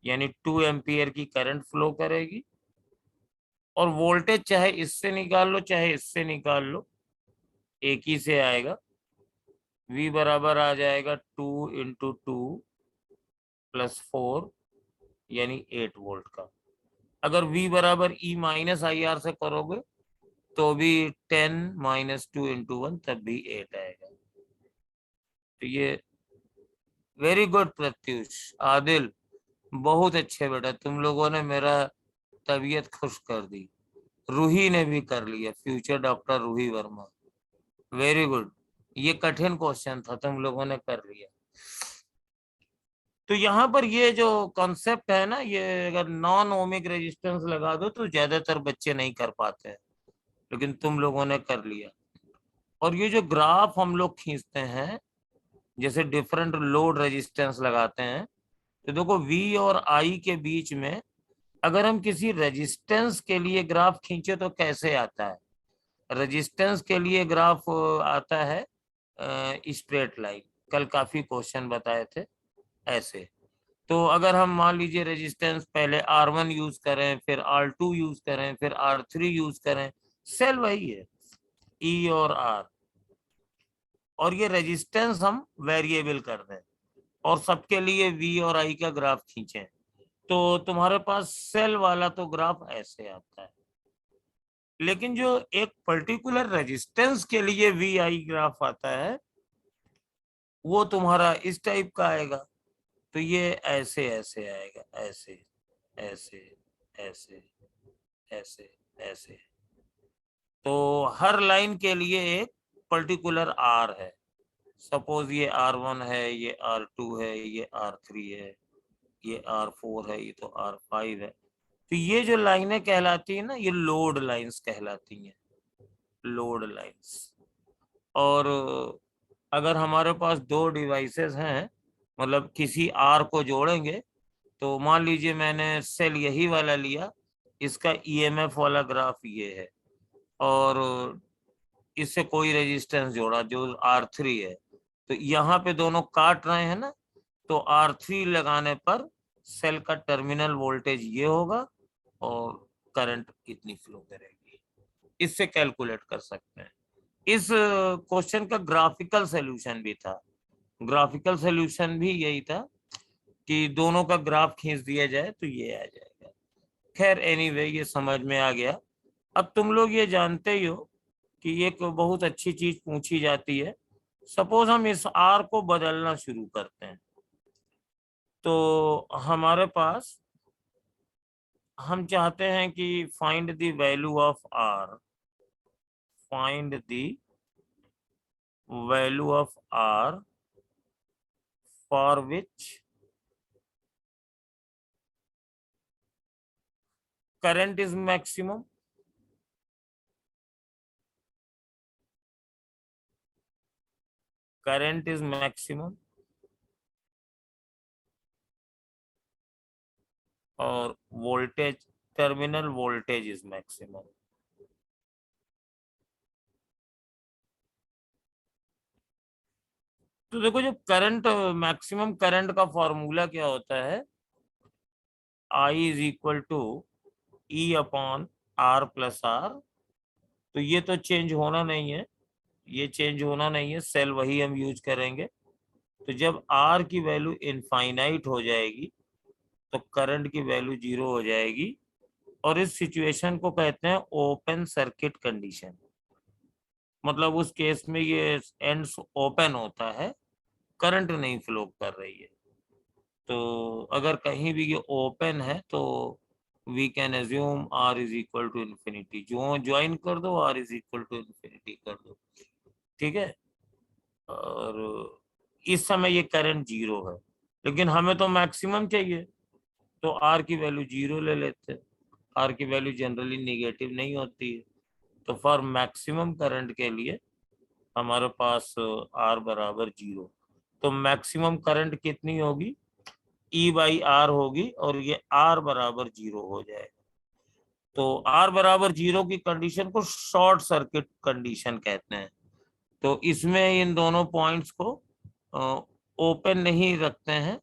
यानी 2 एम्पियर की करंट फ्लो करेगी। और वोल्टेज चाहे इससे निकाल लो चाहे इससे निकाल लो, एक ही से आएगा। V बराबर आ जाएगा 2 × 2 + 4, यानी 8 वोल्ट का। अगर V बराबर E - IR से करोगे तो भी 10 - 2 × 1 तब भी 8 आएगा। तो ये वेरी गुड प्रत्युष, आदिल, बहुत अच्छे बेटा, तुम लोगों ने मेरा तबीयत खुश कर दी। रूही ने भी कर लिया, future doctor Ruhi Verma, very good. ये कठिन क्वेश्चन था, तुम लोगों ने कर लिया। तो यहाँ पर ये जो कॉन्सेप्ट है ना, ये अगर नॉन ओमिक रेजिस्टेंस लगा दो तो ज्यादातर बच्चे नहीं कर पाते हैं, लेकिन तुम लोगों ने कर लिया। और ये जो ग्राफ हम लोग खींचते हैं, जैसे डिफरेंट लोड रेजिस्टेंस लगाते हैं, तो देखो V और I के बीच में अगर हम किसी रेजिस्टेंस के लिए ग्राफ खींचे तो कैसे आता है। रेजिस्टेंस के लिए ग्राफ आता है स्ट्रेट लाइन, कल काफी क्वेश्चन बताए थे ऐसे। तो अगर हम मान लीजिए रेजिस्टेंस पहले R1 यूज करें, फिर R2 यूज करें, फिर R3 यूज करें, सेल वही है E और R, और ये रेजिस्टेंस हम वेरिएबल कर दें और सबके लिए V और I का ग्राफ खींचें, तो तुम्हारे पास सेल वाला तो ग्राफ ऐसे आता है। लेकिन जो एक पर्टिकुलर रेजिस्टेंस के लिए VI ग्राफ आता है वो तुम्हारा इस टाइप का आएगा। तो ये ऐसे ऐसे आएगा, ऐसे ऐसे ऐसे ऐसे ऐसे। तो हर लाइन के लिए एक पर्टिकुलर R है। सपोज ये R1 है, ये R2 है, ये R3 है, ये R4 है, ये तो R5 है। तो ये जो लाइनें कहलाती है ना, ये लोड लाइंस कहलाती हैं, लोड लाइंस। और अगर हमारे पास दो डिवाइसेस हैं, मतलब किसी R को जोड़ेंगे, तो मान लीजिए मैंने सेल यही वाला लिया, इसका EMF वाला ग्राफ ये है, और इससे कोई रेजिस्टेंस जोड़ा जो R3 है, तो यहाँ पे दोनों काट रहे हैं ना, तो R3 लगाने पर सेल का टर्मिनल वोल्टेज ये होगा और करंट इतनी फ्लो करेगी। इससे कैलकुलेट कर सकते हैं। इस क्वेश्चन का ग्राफिकल सॉल्यूशन भी था, ग्राफिकल सॉल्यूशन भी यही था कि दोनों का ग्राफ खींच दिया जाए तो ये आ जाएगा। खैर एनीवे, ये समझ में आ गया। अब तुम लोग ये जानते ही हो कि एक बहुत अच्छी चीज पूछी जाती है। सपोज हम इस R को बदलना शुरू करते हैं, तो हमारे पास हम चाहते हैं कि find the value of R, find the value of R for which current is maximum, current is maximum और voltage, terminal voltage is maximum. तो देखो, जो करंट, मैक्सिमम करंट का फॉर्मूला क्या होता है, I = E/R+R। तो ये तो चेंज होना नहीं है, ये चेंज होना नहीं है, सेल वही हम यूज करेंगे। तो जब R की वैल्यू इनफाइनाइट हो जाएगी तो करंट की वैल्यू 0 हो जाएगी, और इस सिचुएशन को कहते हैं ओपन सर्किट कंडीशन। मतलब उस केस में ये एंड्स ओपन होता है, करंट नहीं फ्लो कर रही है। तो अगर कहीं भी ये ओपन है तो we can assume R = infinity. जो ज्वाइन कर दो, R = इन्फिनिटी कर दो, ठीक है। और इस समय ये करंट 0 है, लेकिन हमें तो मैक्सिमम चाहिए, तो R की वैल्यू 0 ले लेते हैं। आर की वैल्यू जनरली निगेटिव नहीं होती है। तो फॉर मैक्सिमम करंट के लिए हमारे पास आर बराबर 0। तो मैक्सिमम करंट कितनी होगी, E बाई आर होगी, और ये आर बराबर 0 हो जाएगा। तो आर बराबर 0 की कंडीशन को शॉर्ट सर्किट कंडीशन कहते हैं। तो इसमें इन दोनों पॉइंट्स को ओपन नहीं रखते हैं,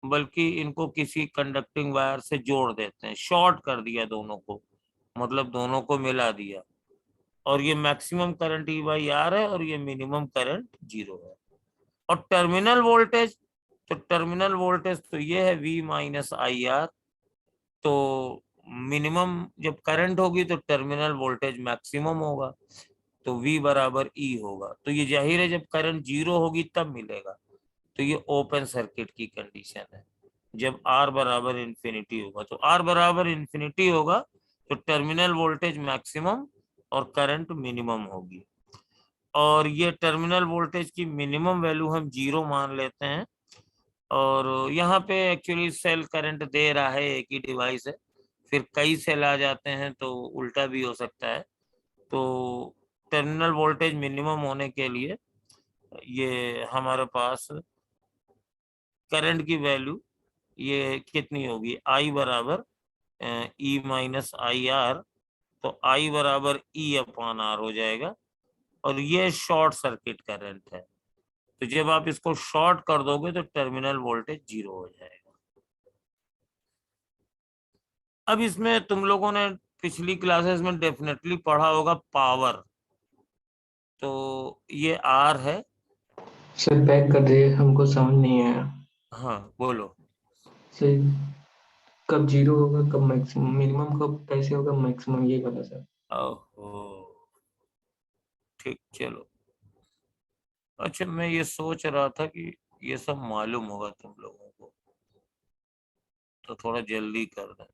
बल्कि इनको किसी कंडक्टिंग वायर से जोड़ देते हैं, शॉर्ट कर दिया दोनों को, मतलब दोनों को मिला दिया। और ये maximum current E by R है और ये मिनिमम करंट 0 है। और टर्मिनल वोल्टेज, तो टर्मिनल वोल्टेज तो ये है V माइनस आई आर। तो मिनिमम जब करंट होगी तो टर्मिनल वोल्टेज मैक्सिमम होगा, तो V बराबर E होगा। तो ये जाहिर है जब करंट 0 होगी तब मिलेगा। तो ये ओपन सर्किट की कंडीशन है जब R बराबर इंफिनिटी होगा। तो R बराबर इंफिनिटी होगा तो टर्मिनल वोल्टेज मैक्सिमम और करंट मिनिमम होगी। और ये टर्मिनल वोल्टेज की मिनिमम वैल्यू हम 0 मान लेते हैं। और यहाँ पे एक्चुअली सेल करंट दे रहा है, एक ही डिवाइस है, फिर कई सेल आ जाते हैं तो उल्टा भी हो सकता है। तो टर्मिनल वोल्टेज मिनिमम होने के लिए ये हमारे पास करंट की वैल्यू ये कितनी होगी, I बराबर E माइनस आई आर। तो I बराबर E अपॉन आर हो जाएगा। और ये शॉर्ट सर्किट करंट है। तो जब आप इसको शॉर्ट कर दोगे तो टर्मिनल वोल्टेज 0 हो जाएगा। अब इसमें तुम लोगों ने पिछली क्लासेस में डेफिनेटली पढ़ा होगा पावर। तो ये R है। सर बैक कर दे, हमको समझ नहीं आया। हाँ बोलो। सर कब 0 होगा, कब मैक्सिमम, मिनिमम कब कैसे होगा, मैक्सिमम ये वाला सर। ओहो ठीक, चलो। अच्छा मैं ये सोच रहा था कि ये सब मालूम होगा तुम लोगों को, तो थोड़ा जल्दी कर दें।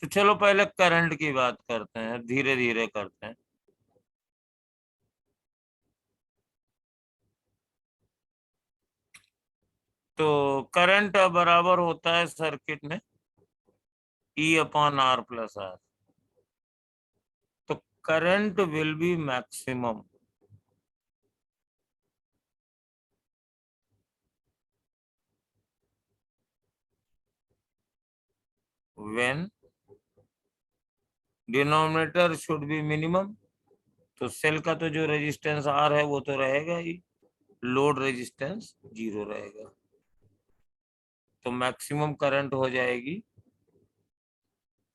तो चलो पहले करंट की बात करते हैं, धीरे धीरे करते हैं। तो करंट बराबर होता है सर्किट में E upon R plus R. तो current will be maximum when denominator should be minimum. तो सेल का तो जो रेजिस्टेंस R है वो तो रहेगा ही, लोड रेजिस्टेंस 0 रहेगा। तो मैक्सिमम करंट हो जाएगी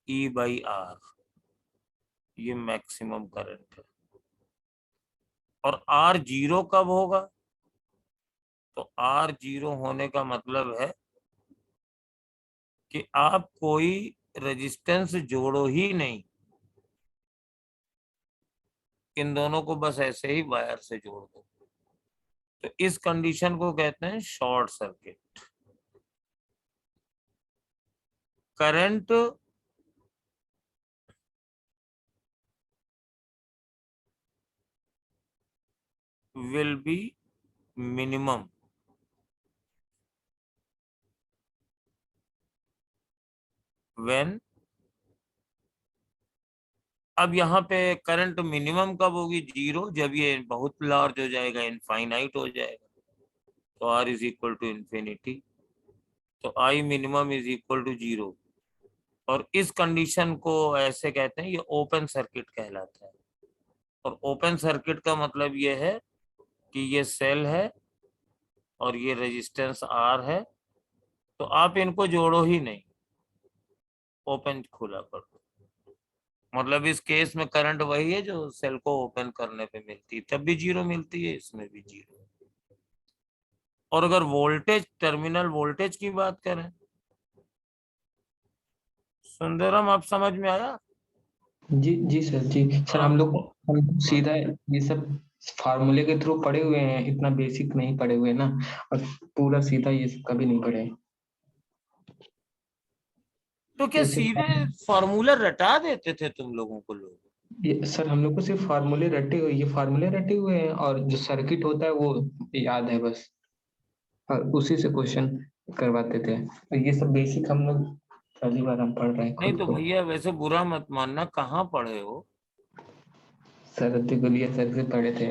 E बाई आर, ये मैक्सिमम करंट है। और R 0 कब होगा, तो R 0 होने का मतलब है कि आप कोई रेजिस्टेंस जोड़ो ही नहीं, इन दोनों को बस ऐसे ही वायर से जोड़ दो। तो इस कंडीशन को कहते हैं short circuit. Current will B minimum when, अब यहाँ पे करंट मिनिमम कब होगी, 0, जब ये बहुत लार्ज हो जाएगा, इनफाइनाइट हो जाएगा। तो R is equal to infinity. तो I minimum is equal to 0। और इस कंडीशन को ऐसे कहते हैं, ये ओपन सर्किट कहलाता है। और ओपन सर्किट का मतलब ये है कि ये सेल है और ये रेजिस्टेंस R है, तो आप इनको जोड़ो ही नहीं, ओपन खुला कर दो। मतलब इस केस में करंट वही है जो सेल को ओपन करने पे मिलती है, तब भी 0 मिलती है, इसमें भी 0। और अगर वोल्टेज, टर्मिनल वोल्टेज की बात करें, सुंदरम, आप समझ में आया? जी जी सर, जी सर, हाँ, हम हाँ। सीधा ये सब फार्मूले के थ्रू पढ़े हुए हैं, इतना बेसिक नहीं पढ़े हुए ना, और पूरा सीधा ये सब कभी नहीं पढ़े। तो क्या ये सीधे सिर्फ फॉर्मूला रटा देते थे तुम लोगों को लोग? ये सर, हम लोग को सिर्फ फार्मूले रटे हुए हैं, और जो सर्किट होता है वो याद है बस, और उसी से क्वेश्चन करवाते थे। और ये सब बेसिक हम लोग पहली बार हम पढ़ रहे हैं नहीं खुद तो को। भैया वैसे बुरा मत मानना, कहाँ पढ़े हो? सर रत्ती गुलिया सर से पढ़े थे।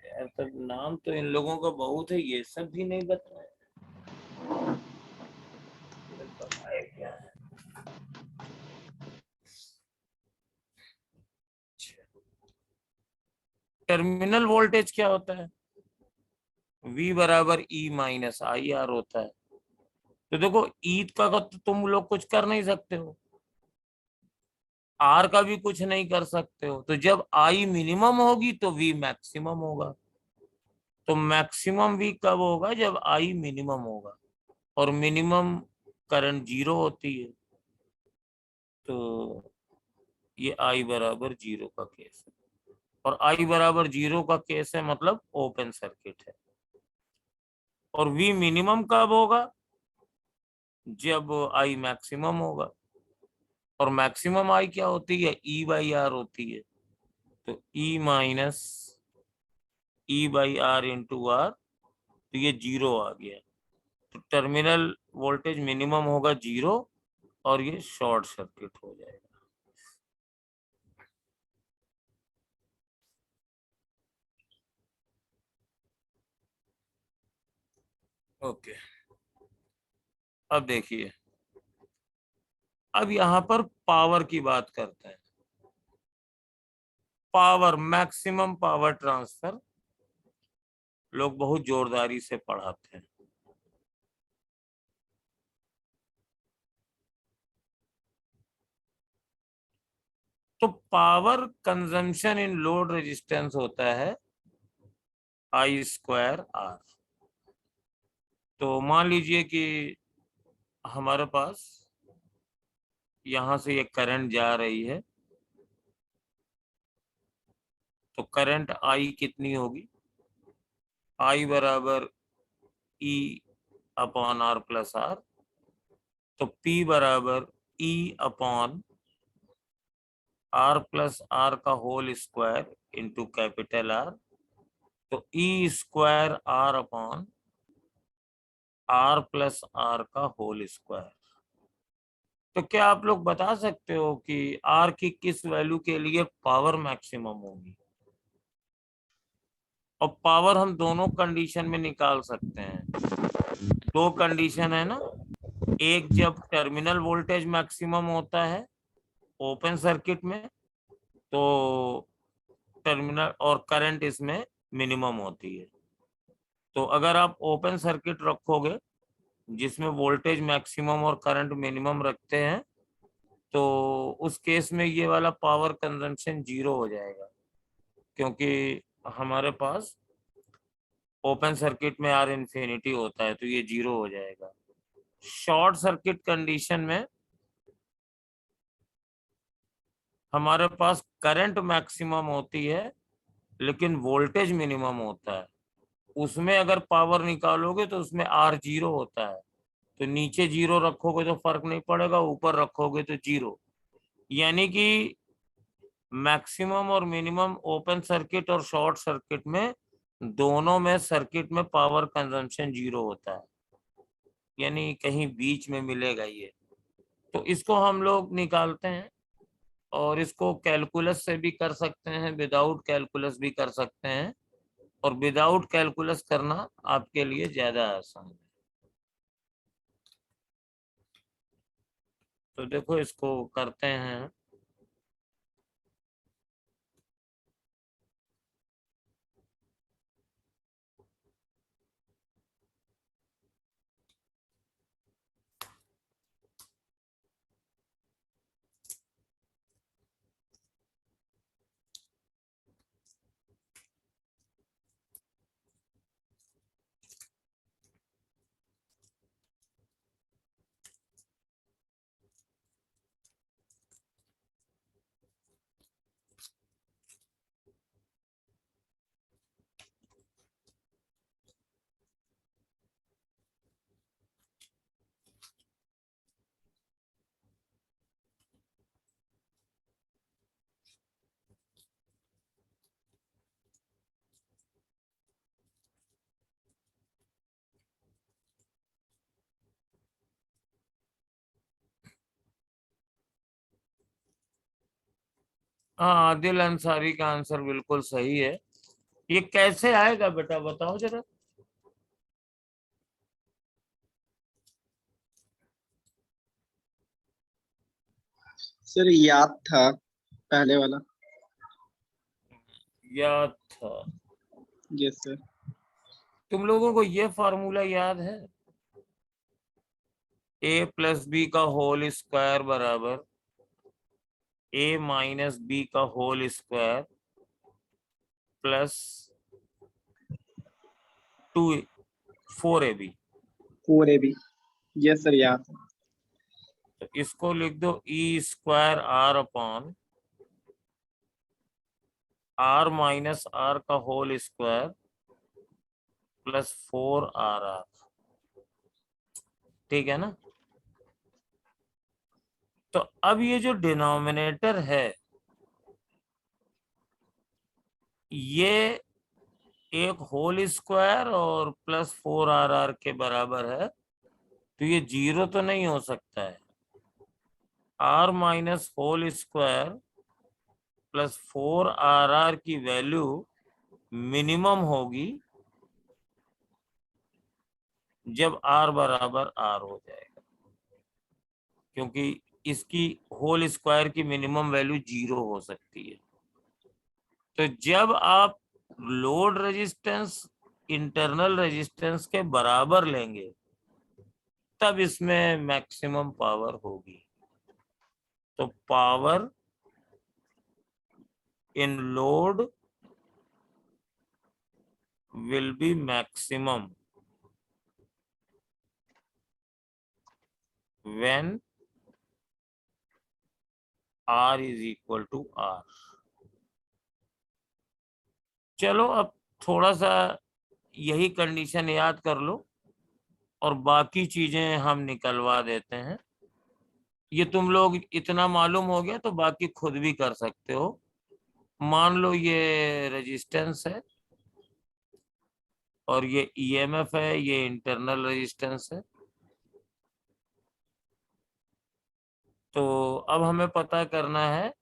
यार तब नाम तो इन लोगों का बहुत है, ये सब भी नहीं बताया। फिर बताए क्या है? टर्मिनल वोल्टेज क्या होता है? V बराबर E माइनस आई आर होता है। तो देखो ई का तो तुम लोग कुछ कर नहीं सकते हो, आर का भी कुछ नहीं कर सकते हो। तो जब आई मिनिमम होगी तो V मैक्सिमम होगा। तो मैक्सिमम V कब होगा? जब आई मिनिमम होगा, और मिनिमम करंट 0 होती है। तो ये आई बराबर 0 का केस है, और आई बराबर 0 का केस है मतलब ओपन सर्किट है। और V मिनिमम कब होगा? जब आई मैक्सिमम होगा। और मैक्सिमम आई क्या होती है? ई बाई आर होती है। तो E minus E by R into R, तो ये 0 आ गया। तो टर्मिनल वोल्टेज मिनिमम होगा 0, और ये शॉर्ट सर्किट हो जाएगा। ओके, अब देखिए, अब यहां पर पावर की बात करते हैं। पावर, मैक्सिमम पावर ट्रांसफर लोग बहुत जोरदारी से पढ़ाते हैं। तो power consumption in load resistance होता है आई स्क्वायर आर। तो मान लीजिए कि हमारे पास यहां से ये करंट जा रही है, तो करंट आई कितनी होगी? आई बराबर E upon R plus R. तो पी बराबर E upon R plus R का whole square into capital R. तो E square R upon R plus R का होल स्क्वायर। तो क्या आप लोग बता सकते हो कि आर की किस वैल्यू के लिए पावर मैक्सिमम होगी? और पावर हम दोनों कंडीशन में निकाल सकते हैं। दो कंडीशन है ना, एक जब टर्मिनल वोल्टेज मैक्सिमम होता है ओपन सर्किट में, तो टर्मिनल और करंट इसमें मिनिमम होती है। तो अगर आप ओपन सर्किट रखोगे जिसमें वोल्टेज मैक्सिमम और करंट मिनिमम रखते हैं, तो उस केस में ये वाला पावर कंजम्पशन 0 हो जाएगा, क्योंकि हमारे पास ओपन सर्किट में आर इन्फिनिटी होता है, तो ये 0 हो जाएगा। शॉर्ट सर्किट कंडीशन में हमारे पास करंट मैक्सिमम होती है लेकिन वोल्टेज मिनिमम होता है। उसमें अगर पावर निकालोगे तो उसमें आर 0 होता है। तो नीचे 0 रखोगे तो फर्क नहीं पड़ेगा, ऊपर रखोगे तो 0। यानी कि मैक्सिमम और मिनिमम ओपन सर्किट और शॉर्ट सर्किट में, दोनों में सर्किट में पावर कंजम्पशन 0 होता है, यानी कहीं बीच में मिलेगा ये। तो इसको हम लोग निकालते हैं, और इसको कैलकुलस से भी कर सकते हैं, विदाउट कैलकुलस भी कर सकते हैं, और विदाउट कैलकुलस करना आपके लिए ज्यादा आसान है। तो देखो इसको करते हैं। हाँ, आदिल अंसारी का आंसर बिल्कुल सही है। ये कैसे आएगा बेटा, बताओ जरा। सर याद था पहले वाला। याद था? Yes sir. तुम लोगों को ये फॉर्मूला याद है? a प्लस बी का होल स्क्वायर बराबर a माइनस बी का whole square plus 4ab। 4ab। Yes sir याद है। तो इसको लिख दो E square R upon R minus R का होल स्क्वायर प्लस 4r। ठीक है ना? तो अब ये जो डिनोमिनेटर है ये एक होल स्क्वायर और प्लस 4r के बराबर है, तो ये 0 तो नहीं हो सकता है। r minus whole square plus 4r की वैल्यू मिनिमम होगी जब r बराबर r हो जाएगा, क्योंकि इसकी होल स्क्वायर की मिनिमम वैल्यू 0 हो सकती है। तो जब आप लोड रेजिस्टेंस इंटरनल रेजिस्टेंस के बराबर लेंगे तब इसमें मैक्सिमम पावर होगी। तो power in load will be maximum when R is equal to R। चलो अब थोड़ा सा यही कंडीशन याद कर लो और बाकी चीजें हम निकलवा देते हैं। ये तुम लोग इतना मालूम हो गया तो बाकी खुद भी कर सकते हो। मान लो ये रेजिस्टेंस है और ये ईएमएफ है, ये इंटरनल रेजिस्टेंस है। तो अब हमें पता करना है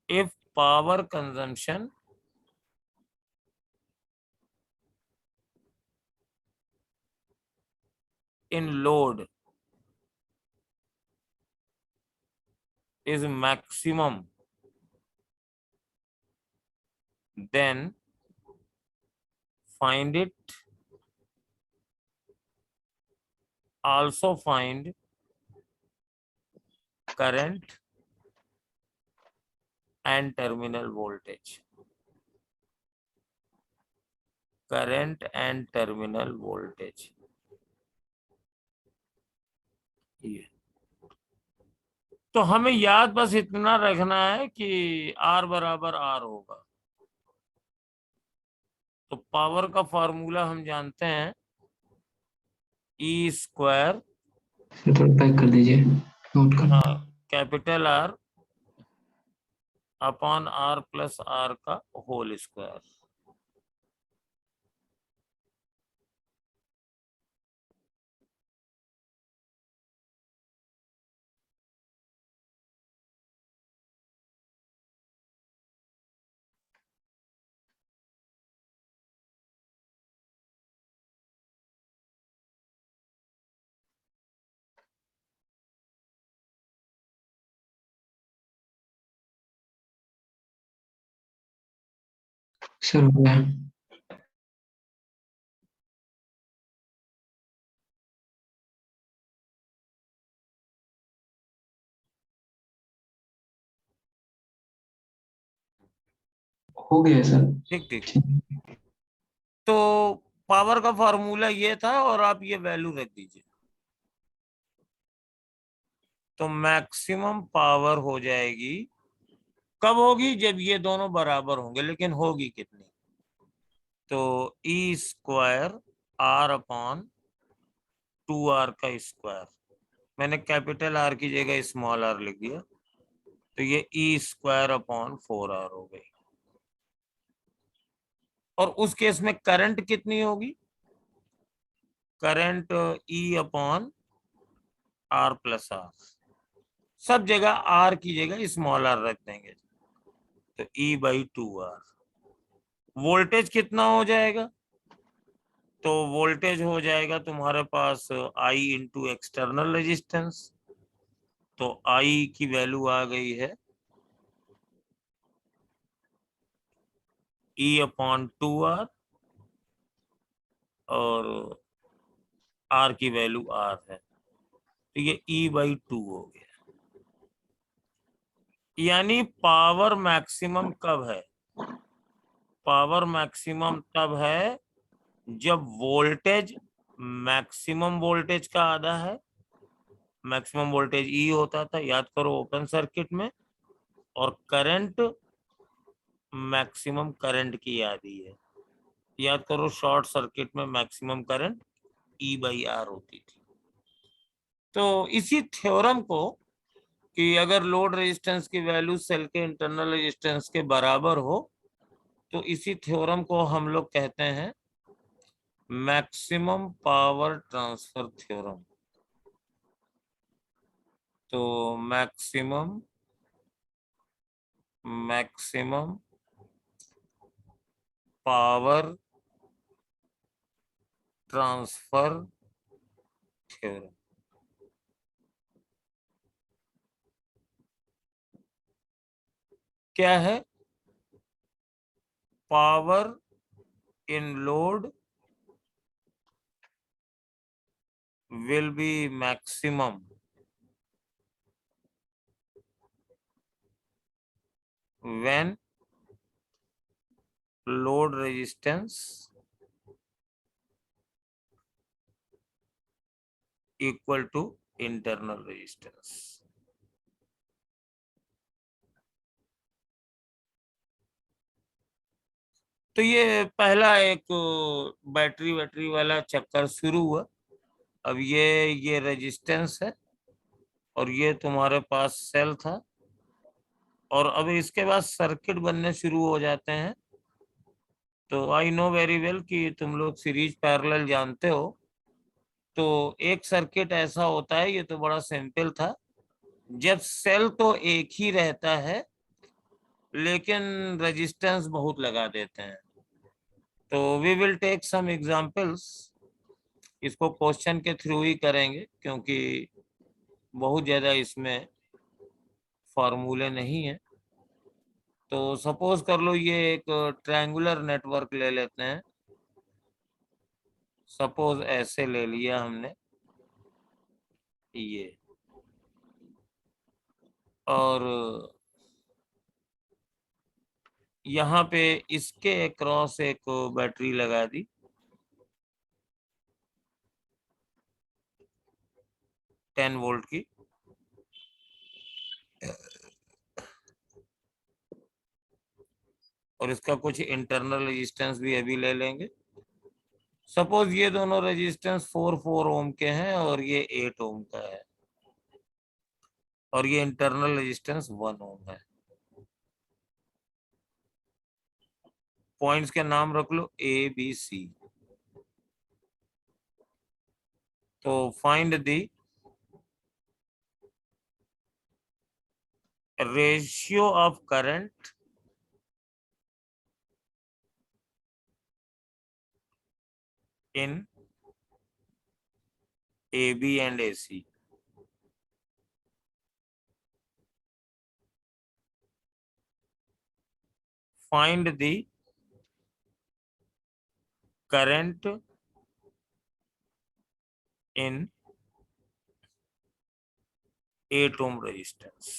if power consumption in load is maximum, then find it, also find current and terminal voltage। current and terminal voltage ये। तो हमें याद बस इतना रखना है कि R बराबर R होगा। तो पावर का फॉर्मूला हम जानते हैं ई स्क्वायर, थोड़ा पैक कर दीजिए, नोट कर। हाँ, capital R upon R plus R का होल स्क्वायर। सर हो गया। हो गया सर। ठीक ठीक। तो पावर का फॉर्मूला ये था और आप ये वैल्यू रख दीजिए। तो मैक्सिमम पावर हो जाएगी, कब होगी? जब ये दोनों बराबर होंगे। लेकिन होगी कितनी? तो E square R upon 2r का स्क्वायर। मैंने कैपिटल R की जगह स्मॉल r लिख दिया, तो ये ई स्क्वायर अपॉन 4r हो गई। और उस केस में करंट कितनी होगी? करंट ई अपॉन r प्लस r। सब जगह r की जगह स्मॉल r रख देंगे। तो E/2R। वोल्टेज कितना हो जाएगा? तो वोल्टेज हो जाएगा तुम्हारे पास I इंटू एक्सटर्नल रेजिस्टेंस। तो I की वैल्यू आ गई है E/2R, और R की वैल्यू R है, तो ये E/2 हो गया। यानी पावर मैक्सिमम कब है? पावर मैक्सिमम तब है जब वोल्टेज मैक्सिमम वोल्टेज का आधा है। मैक्सिमम वोल्टेज E होता था, याद करो, ओपन सर्किट में, और करंट मैक्सिमम करंट की आधी है। याद करो, शॉर्ट सर्किट में मैक्सिमम करंट E/R होती थी। तो इसी थ्योरम को, कि अगर लोड रेजिस्टेंस की वैल्यू सेल के इंटरनल रेजिस्टेंस के बराबर हो, तो इसी थ्योरम को हम लोग कहते हैं मैक्सिमम पावर ट्रांसफर थ्योरम। तो मैक्सिमम पावर ट्रांसफर थ्योरम। क्या है? Power in load will be maximum when load resistance equal to internal resistance। तो ये पहला एक बैटरी वाला चक्कर शुरू हुआ। अब ये रेजिस्टेंस है, और ये तुम्हारे पास सेल था, और अब इसके बाद सर्किट बनने शुरू हो जाते हैं। तो आई नो वेरी वेल कि तुम लोग सीरीज पैरेलल जानते हो। तो एक सर्किट ऐसा होता है, ये तो बड़ा सिंपल था, जब सेल तो एक ही रहता है लेकिन रेजिस्टेंस बहुत लगा देते हैं। तो we will take some examples. इसको क्वेश्चन के थ्रू ही करेंगे, क्योंकि बहुत ज्यादा इसमें फॉर्मूले नहीं है। तो सपोज कर लो, ये एक ट्रायंगुलर नेटवर्क ले लेते हैं। सपोज ऐसे ले लिया हमने ये, और यहाँ पे इसके क्रॉस एक बैटरी लगा दी, 10 वोल्ट की। और इसका कुछ इंटरनल रेजिस्टेंस भी अभी ले लेंगे। सपोज ये दोनों रेजिस्टेंस 4 ओम के हैं, और ये 8 ओम का है, और ये इंटरनल रेजिस्टेंस 1 ओम है। पॉइंट्स के नाम रख लो A, B, C। तो find the ratio of current in AB and AC। Find the current in 8 ohm resistance।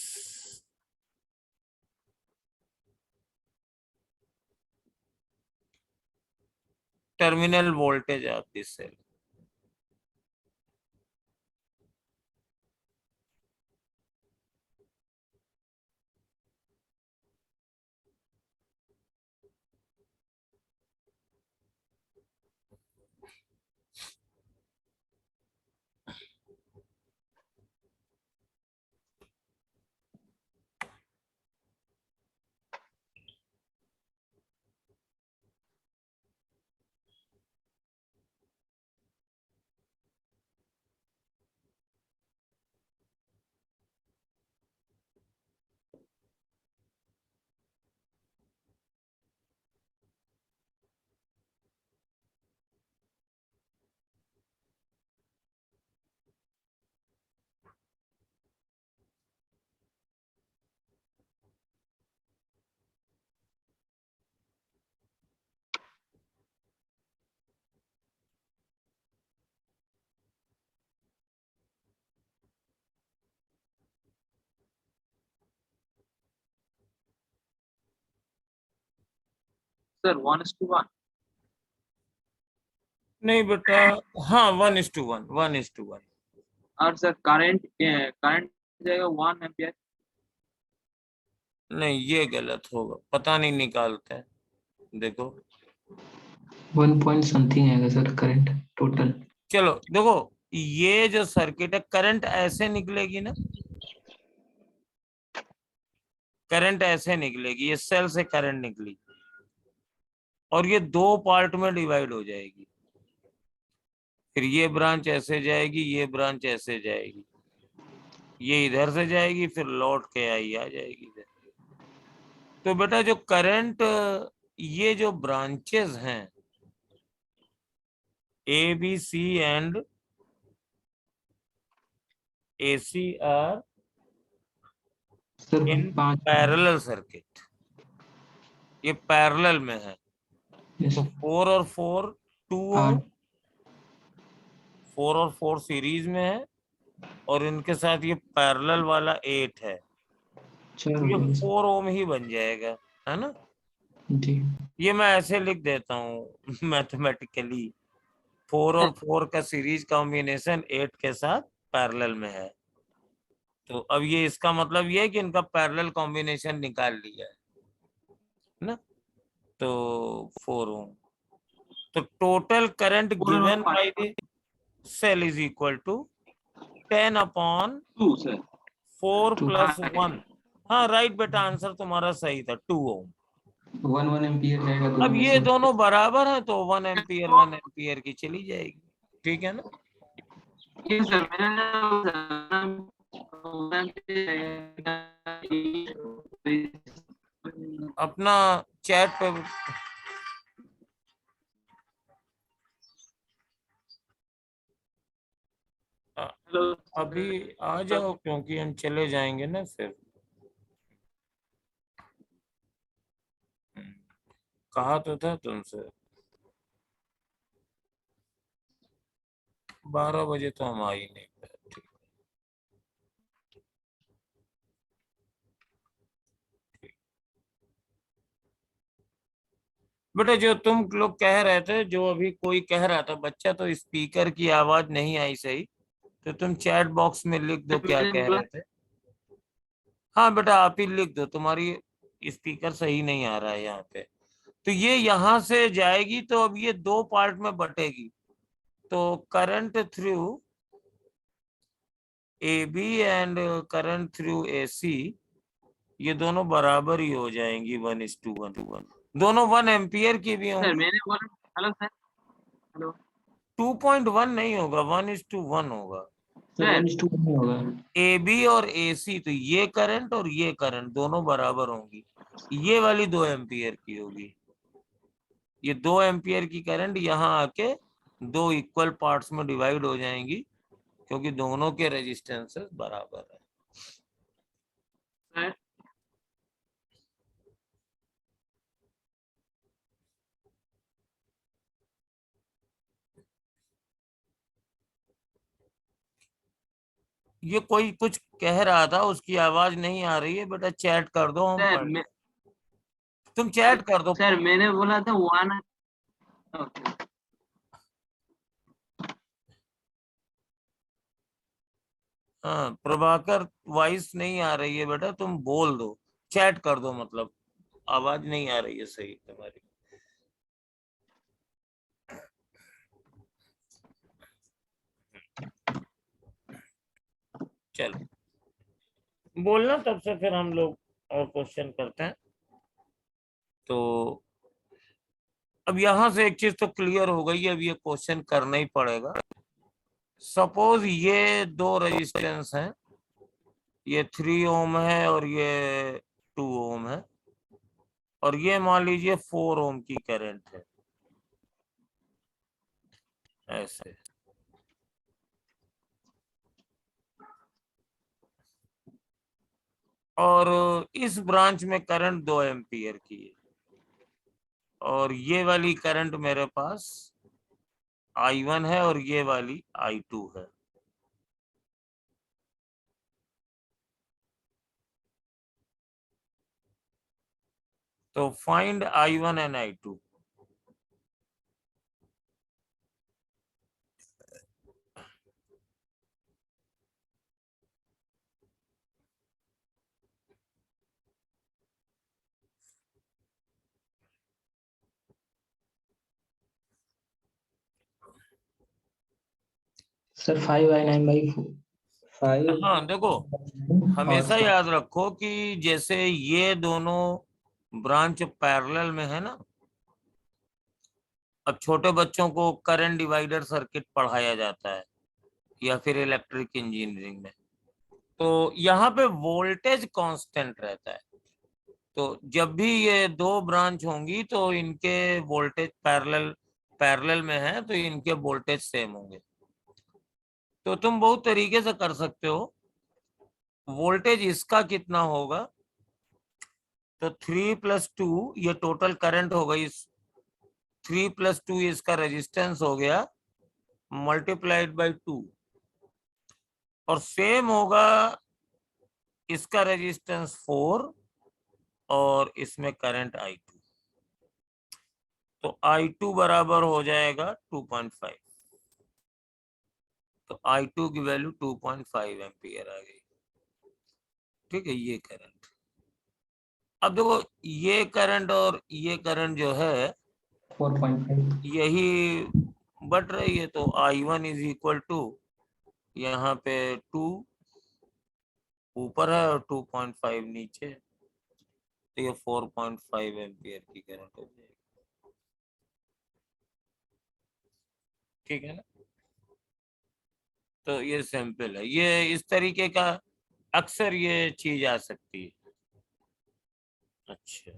Terminal voltage of this cell। Sir 1:1. नहीं बेटा, हाँ 1:1, 1:1। और सर करंट जाएगा 1 एम्पियर. नहीं ये गलत होगा, पता नहीं निकालते हैं, देखो। 1 पॉइंट समथिंग आएगा सर करंट टोटल। चलो देखो, ये जो सर्किट है करंट ऐसे निकलेगी ना, करंट ऐसे निकलेगी, ये सेल से करंट निकली और ये 2 पार्ट में डिवाइड हो जाएगी। फिर ये ब्रांच ऐसे जाएगी, ये ब्रांच ऐसे जाएगी, ये इधर से जाएगी, फिर लौट के आ जाएगी इधर। तो बेटा जो करंट, ये जो ब्रांचेस हैं A B C and A C are sir in 5। Parallel circuit, ये पैरेलल में है। यस तो 4 और 4 2 ओम, 4 और 4 सीरीज में है और इनके साथ ये पैरेलल वाला 8 है, तो ये 4 ओम ही बन जाएगा, है ना। जी। ये मैं ऐसे लिख देता हूँ मैथमेटिकली, 4 और 4 का सीरीज कॉम्बिनेशन 8 के साथ पैरेलल में है। तो अब ये इसका मतलब ये है कि इनका पैरेलल कॉम्बिनेशन निकाल लिया है ना। तो 4 ओम, तो total current given by the cell is equal to 10/4 sir + 1। हाँ राइट बेटा, आंसर तुम्हारा सही था, 2 ओम। 1 एम्पियर जाएगा अब दोनों में ये से। दोनों बराबर है तो 1 एम्पियर 1 एम्पियर की चली जाएगी, ठीक है ना। ये सर अपना चैट पे हेलो अभी आ जाओ, क्योंकि हम चले जाएंगे ना फिर। कहा तो था तुमसे 12 बजे तो हम आ ही नहीं पाए, ठीक। बेटा जो तुम लोग कह रहे थे, जो अभी कोई कह रहा था बच्चा, तो स्पीकर की आवाज नहीं आई सही, तो तुम चैट बॉक्स में लिख दो क्या कह रहे थे। हाँ बेटा आप ही लिख दो, तुम्हारी स्पीकर सही नहीं आ रहा है यहाँ पे। तो ये यहाँ से जाएगी तो अब ये 2 पार्ट में बटेगी, तो current through A B and current through A C, ये दोनों बराबर ही हो जाएंगी 1:1। दोनों 1 एम्पियर की भी सर होंगी। मैंने बोला. Hello sir. हेलो 2.1 नहीं होगा, 1:1 होगा। सर 1:1 नहीं होगा। ए बी और ए सी, तो ये करंट और ये करंट दोनों बराबर होंगी, ये वाली 2 एम्पियर की होगी। ये 2 एम्पियर की करंट यहाँ आके 2 इक्वल पार्ट्स में डिवाइड हो जाएंगी, क्योंकि दोनों के रेजिस्टेंसेस बराबर है। सर. ये कोई कुछ कह रहा था, उसकी आवाज नहीं आ रही है बेटा, चैट कर दो, हम सर पढ़ लें। तुम चैट कर दो। सर मैंने बोला था 1. हाँ प्रभाकर, वॉइस नहीं आ रही है बेटा, तुम बोल दो, चैट कर दो, मतलब आवाज नहीं आ रही है सही तुम्हारी। चलो बोलना, तब से फिर हम लोग और क्वेश्चन करते हैं। तो अब यहां से एक चीज तो क्लियर हो गई, अब ये क्वेश्चन करना ही पड़ेगा। सपोज ये 2 रेजिस्टेंस हैं, ये 3 ओम है और ये 2 ओम है, और ये मान लीजिए 4 ओम की करंट है, ऐसे। और इस ब्रांच में करंट 2 एम्पियर की है, और ये वाली करंट मेरे पास I1 है और ये वाली I2 है। तो find I1 and I2। Sir 5i9/5 हाँ देखो, हमेशा और याद रखो कि जैसे ये दोनों ब्रांच पैरेलल में है ना, अब छोटे बच्चों को करंट डिवाइडर सर्किट पढ़ाया जाता है या फिर इलेक्ट्रिक इंजीनियरिंग में, तो यहाँ पे वोल्टेज कांस्टेंट रहता है। तो जब भी ये दो ब्रांच होंगी तो इनके वोल्टेज पैरेलल में है, तो इनके वोल्टेज सेम होंगे। तो तुम बहुत तरीके से कर सकते हो। वोल्टेज इसका कितना होगा, तो 3+2 ये टोटल करंट होगा, इस 3+2 इसका रेजिस्टेंस हो गया, मल्टीप्लाइड बाई 2, और सेम होगा इसका रेजिस्टेंस 4 और इसमें करंट I2। तो I2 बराबर हो जाएगा 2.5। तो I2 की वैल्यू 2.5 एम्पियर आ गई। ठीक है, ये करंट। अब देखो, ये करंट और ये करंट जो है 4.5। यही बढ़ रही है, तो I1 इज इक्वल टू, यहाँ पे 2 ऊपर है और 2.5 नीचे, तो ये 4.5 एम्पियर की करंट हो जाएगी। ठीक है ना। तो ये सिंपल है, ये इस तरीके का अक्सर ये चीज आ सकती है। अच्छा,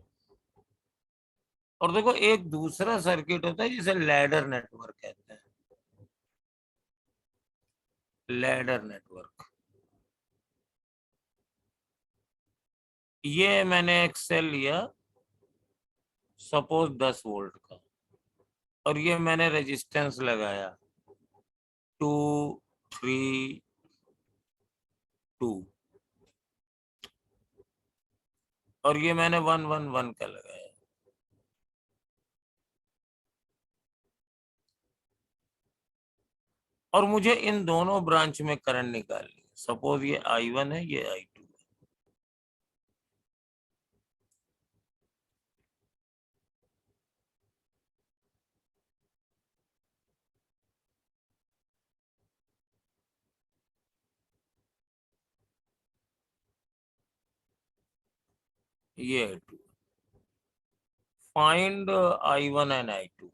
और देखो एक दूसरा सर्किट होता है जिसे लैडर नेटवर्क कहते हैं। लैडर नेटवर्क, ये मैंने एक सेल लिया सपोज 10 वोल्ट का, और ये मैंने रेजिस्टेंस लगाया 2 3 2, और ये मैंने 1 1 1 का लगाया। और मुझे इन दोनों ब्रांच में करंट निकालनी है। सपोज ये I1 है, ये I2 है। ये I2। Find I1 and I2।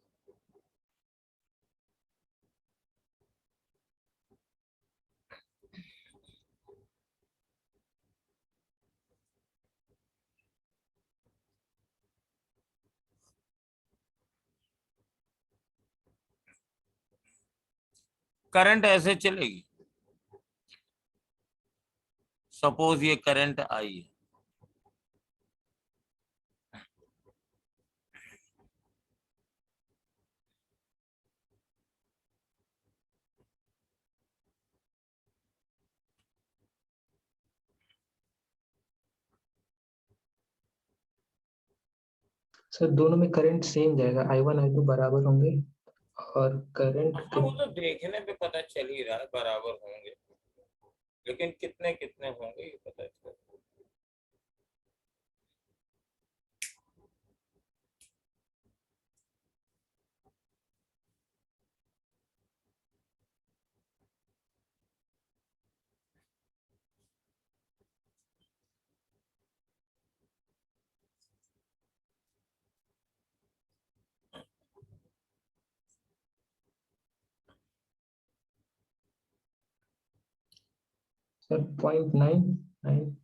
Current ऐसे चलेगी, सपोज ये करंट I है, सर दोनों में करंट सेम जाएगा, I1 I2 बराबर होंगे और करंट हाँ वो तो देखने पे पता चल ही रहा है बराबर होंगे, लेकिन कितने कितने होंगे ये पता चल। सर 0.99।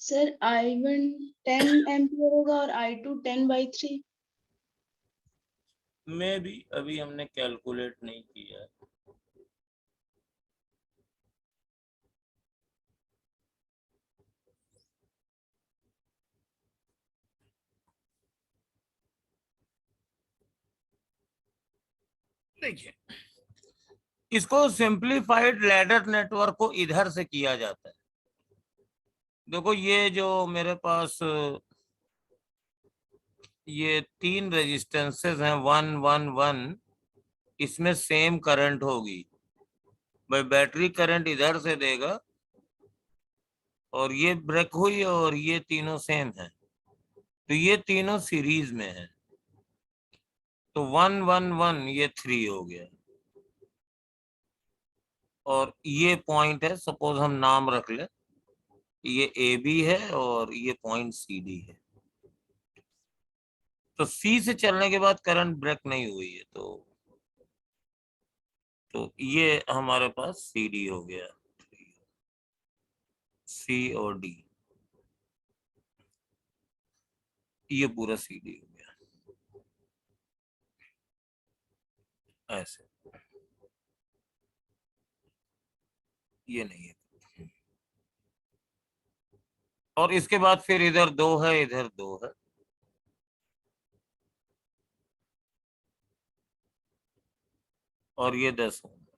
सर I1 10 एम्पियर होगा और I2 10/3। में भी अभी हमने कैलकुलेट नहीं किया है। देखिए, इसको सिंप्लीफाइड लैडर नेटवर्क को इधर से किया जाता है। देखो ये जो मेरे पास ये 3 रेजिस्टेंसेस हैं 1 1 1, इसमें सेम करंट होगी भाई। बैटरी करंट इधर से देगा और ये ब्रेक हुई और ये तीनों सेम है, तो ये तीनों सीरीज में है। तो 1 1 1 ये 3 हो गया। और ये पॉइंट है, सपोज हम नाम रख ले, ये ए बी है और ये पॉइंट सी डी है। तो सी से चलने के बाद करंट ब्रेक नहीं हुई है, तो ये हमारे पास सी डी हो गया, सी और डी, ये पूरा सी डी हो गया ऐसे। ये नहीं है। और इसके बाद फिर इधर 2 है, इधर 2 है। और ये 10 होंगे।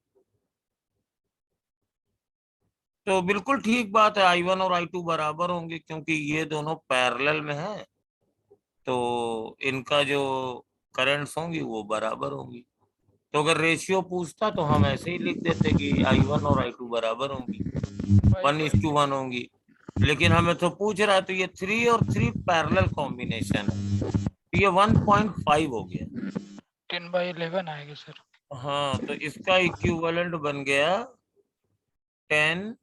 तो बिल्कुल ठीक बात है, I1 और I2 बराबर होंगे क्योंकि ये दोनों पैरेलल में हैं, तो इनका जो करंट्स होंगी वो बराबर होंगी। तो अगर रेशियो पूछता तो हम ऐसे ही लिख देते कि I1 और I2 बराबर होंगी, 1:1 होंगी। लेकिन हमें तो पूछ रहा है, तो ये 3 और 3 पैरेलल कॉम्बिनेशन है, तो ये 1.5 हो गया। 10/11 आएगा सर। हाँ, तो इसका इक्विवेलेंट बन गया 10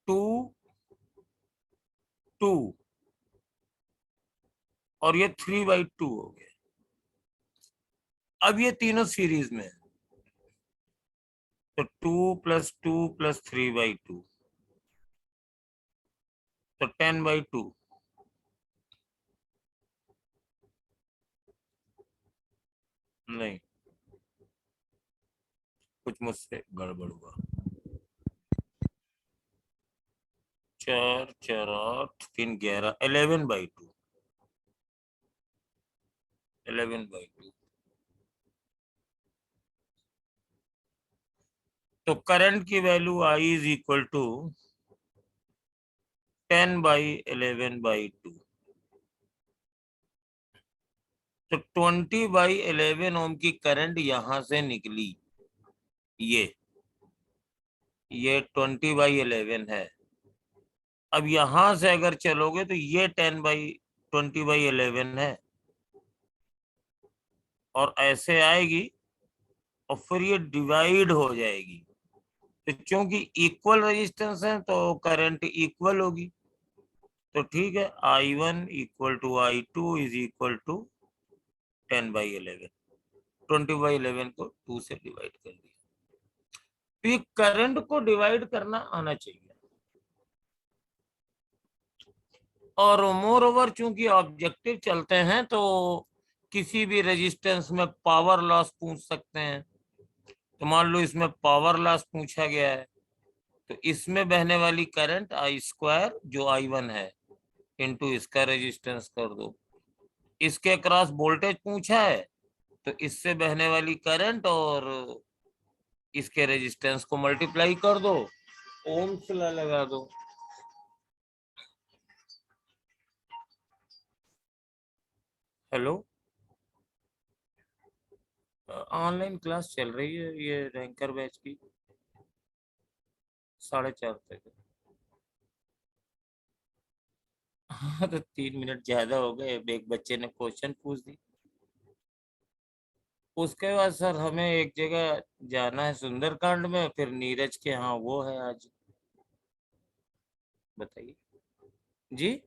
2 2 और ये 3/2 हो गया। अब ये तीनों सीरीज में है, तो 2 + 2 + 3/2, तो 10/2। नहीं, कुछ मुझसे गड़बड़ हुआ। 4 4 8 3 11, 11/2, 11/2। तो करंट की value I is equal to 10/11/2। तो 20/11 ओम की करंट यहां से निकली, ये 20/11 है। अब यहां से अगर चलोगे तो ये 20/11 है और ऐसे आएगी और फिर ये डिवाइड हो जाएगी। तो क्योंकि इक्वल रेजिस्टेंस है तो करंट इक्वल होगी। तो ठीक है, I1 = I2 is equal to 10/11। 20/11 को 2 से डिवाइड कर दिया। तो ये करंट को डिवाइड करना आना चाहिए। और मोर ओवर चूंकि ऑब्जेक्टिव चलते हैं तो किसी भी रेजिस्टेंस में पावर लॉस पूछ सकते हैं। तो मान लो इसमें पावर लॉस पूछा गया है, तो इसमें बहने वाली करंट I² जो I1 है इनटू इसका रेजिस्टेंस कर दो। इसके अक्रॉस वोल्टेज पूछा है, तो इससे बहने वाली करंट और इसके रेजिस्टेंस को मल्टीप्लाई कर दो, ओम्स लॉ लगा दो। हेलो, ऑनलाइन क्लास चल रही है ये रैंकर बैच की 4:30 तक। हाँ, तो 3 मिनट ज्यादा हो गए। एक बच्चे ने क्वेश्चन पूछ दी। उसके बाद सर हमें एक जगह जाना है सुंदरकांड में, फिर नीरज के यहाँ वो है आज। बताइए जी।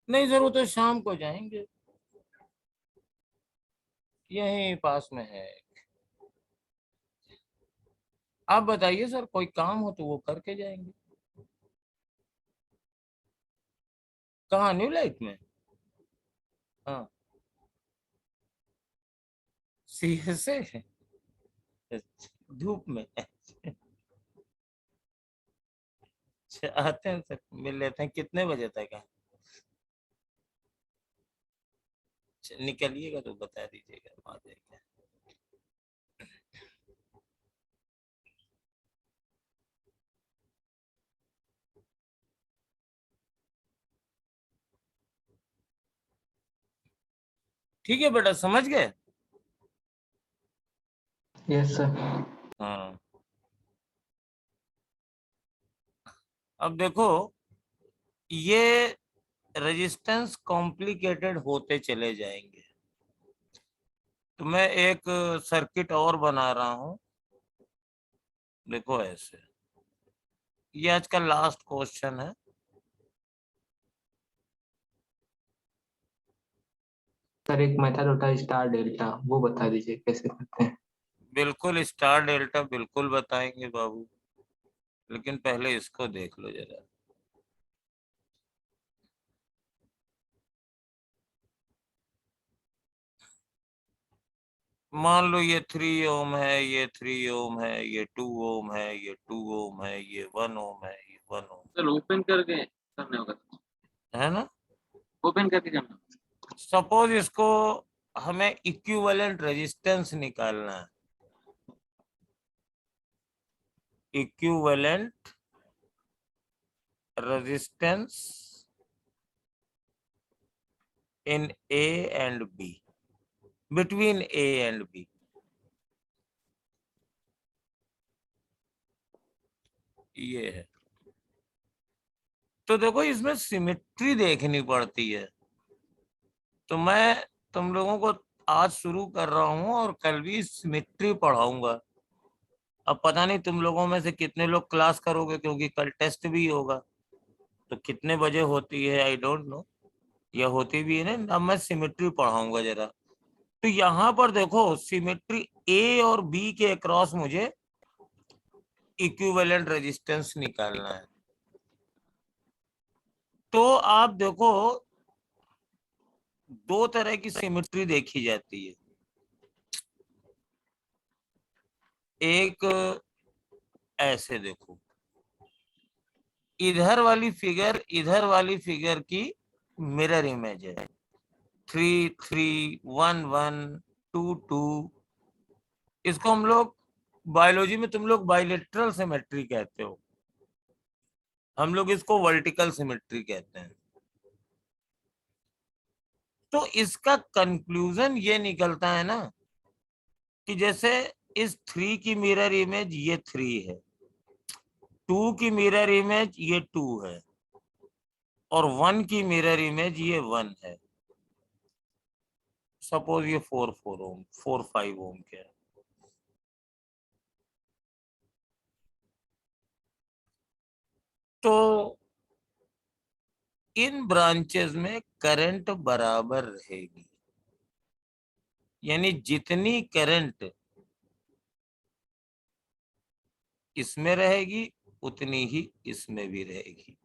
नहीं सर, वो तो शाम को जाएंगे, यहीं पास में है। आप बताइए सर, कोई काम हो तो वो करके जाएंगे। कहाँ न्यू लाइट में? हाँ CSA धूप में। अच्छा, आते हैं सर, मिल लेते हैं। कितने बजे तक है? अच्छा, निकलिएगा तो बता दीजिएगा, हम आ जाएंगे। ठीक है बेटा, समझ गए? Yes sir. हाँ, अब देखो, ये रेजिस्टेंस कॉम्प्लिकेटेड होते चले जाएंगे। तो मैं एक सर्किट और बना रहा हूं, देखो ऐसे। ये आज का लास्ट क्वेश्चन है। सर एक मेथड होता है स्टार डेल्टा, वो बता दीजिए कैसे करते हैं। बिल्कुल स्टार डेल्टा बिल्कुल बताएंगे बाबू, लेकिन पहले इसको देख लो जरा। मान लो ये 3 ओम है, ये 3 ओम है, ये 2 ओम है, ये 2 ओम है, ये 1 ओम है, ये 1 ओम सर ओपन करके करने होगा, है ना। ओपन करके करना होगा। सपोज इसको हमें इक्विवेलेंट रेजिस्टेंस निकालना है। Equivalent resistance in A and B, between A and B। ये है। तो देखो, इसमें सिमेट्री देखनी पड़ती है। तो मैं तुम लोगों को आज शुरू कर रहा हूं और कल भी सिमेट्री पढ़ाऊंगा। अब पता नहीं तुम लोगों में से कितने लोग क्लास करोगे, क्योंकि कल टेस्ट भी होगा। तो कितने बजे होती है आई डोंट नो, या होती भी है ना। अब मैं सिमेट्री पढ़ाऊंगा जरा। तो यहाँ पर देखो, सिमेट्री ए और बी के अक्रॉस मुझे इक्विवेलेंट रेजिस्टेंस निकालना है। तो आप देखो, दो तरह की सिमेट्री देखी जाती है। एक ऐसे देखो, इधर वाली फिगर की मिरर इमेज है। 3 3 1 1 2 2। इसको हम लोग बायोलॉजी में तुम लोग बाइलेटरल सिमेट्री कहते हो, हम लोग इसको वर्टिकल सिमेट्री कहते हैं। तो इसका कंक्लूजन ये निकलता है ना, कि जैसे इस 3 की मिरर इमेज ये 3 है, 2 की मिरर इमेज ये 2 है, और 1 की मिरर इमेज ये 1 है। सपोज ये 4 5 ओम के है। तो इन ब्रांचेस में करंट बराबर रहेगी, यानी जितनी करंट इसमें रहेगी उतनी ही इसमें भी रहेगी,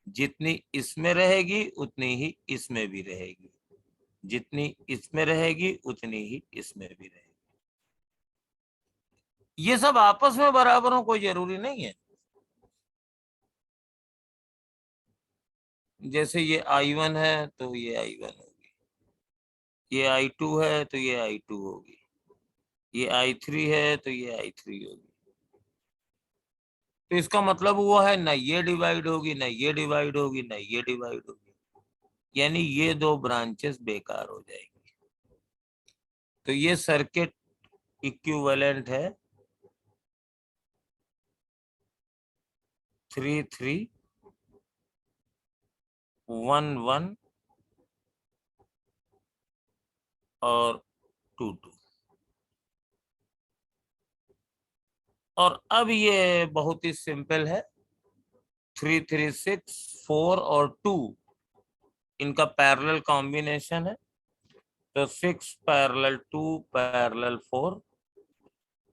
जितनी इसमें रहेगी उतनी ही इसमें भी रहेगी, जितनी इसमें रहेगी उतनी ही इसमें भी रहेगी। ये सब आपस में बराबर हो कोई जरूरी नहीं है। जैसे ये I1 है तो ये I1 होगी, ये I2 है तो ये I2 होगी, ये I3 है तो ये I3 होगी। तो इसका मतलब हुआ है ना ये डिवाइड होगी, ना ये डिवाइड होगी, ना ये डिवाइड होगी, यानी ये दो ब्रांचेस बेकार हो जाएगी। तो ये सर्किट इक्विवेलेंट है 3 3 1 1 और 2 2। और अब ये बहुत ही सिंपल है। 3 3 6 4 और 2 इनका पैरेलल कॉम्बिनेशन है। तो 6 पैरेलल 2 पैरेलल 4।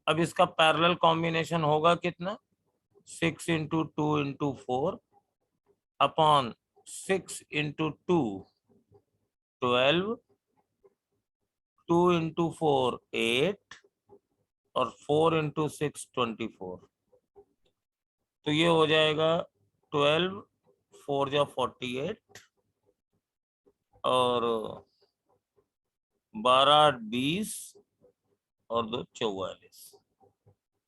अब इसका पैरेलल कॉम्बिनेशन होगा कितना? 6 into 2 into 4 upon 6 into 2 12, 2 into 4 8 और 4 into 6 24। तो ये हो जाएगा 12 4 जा 48 और 12 20 और 2 44।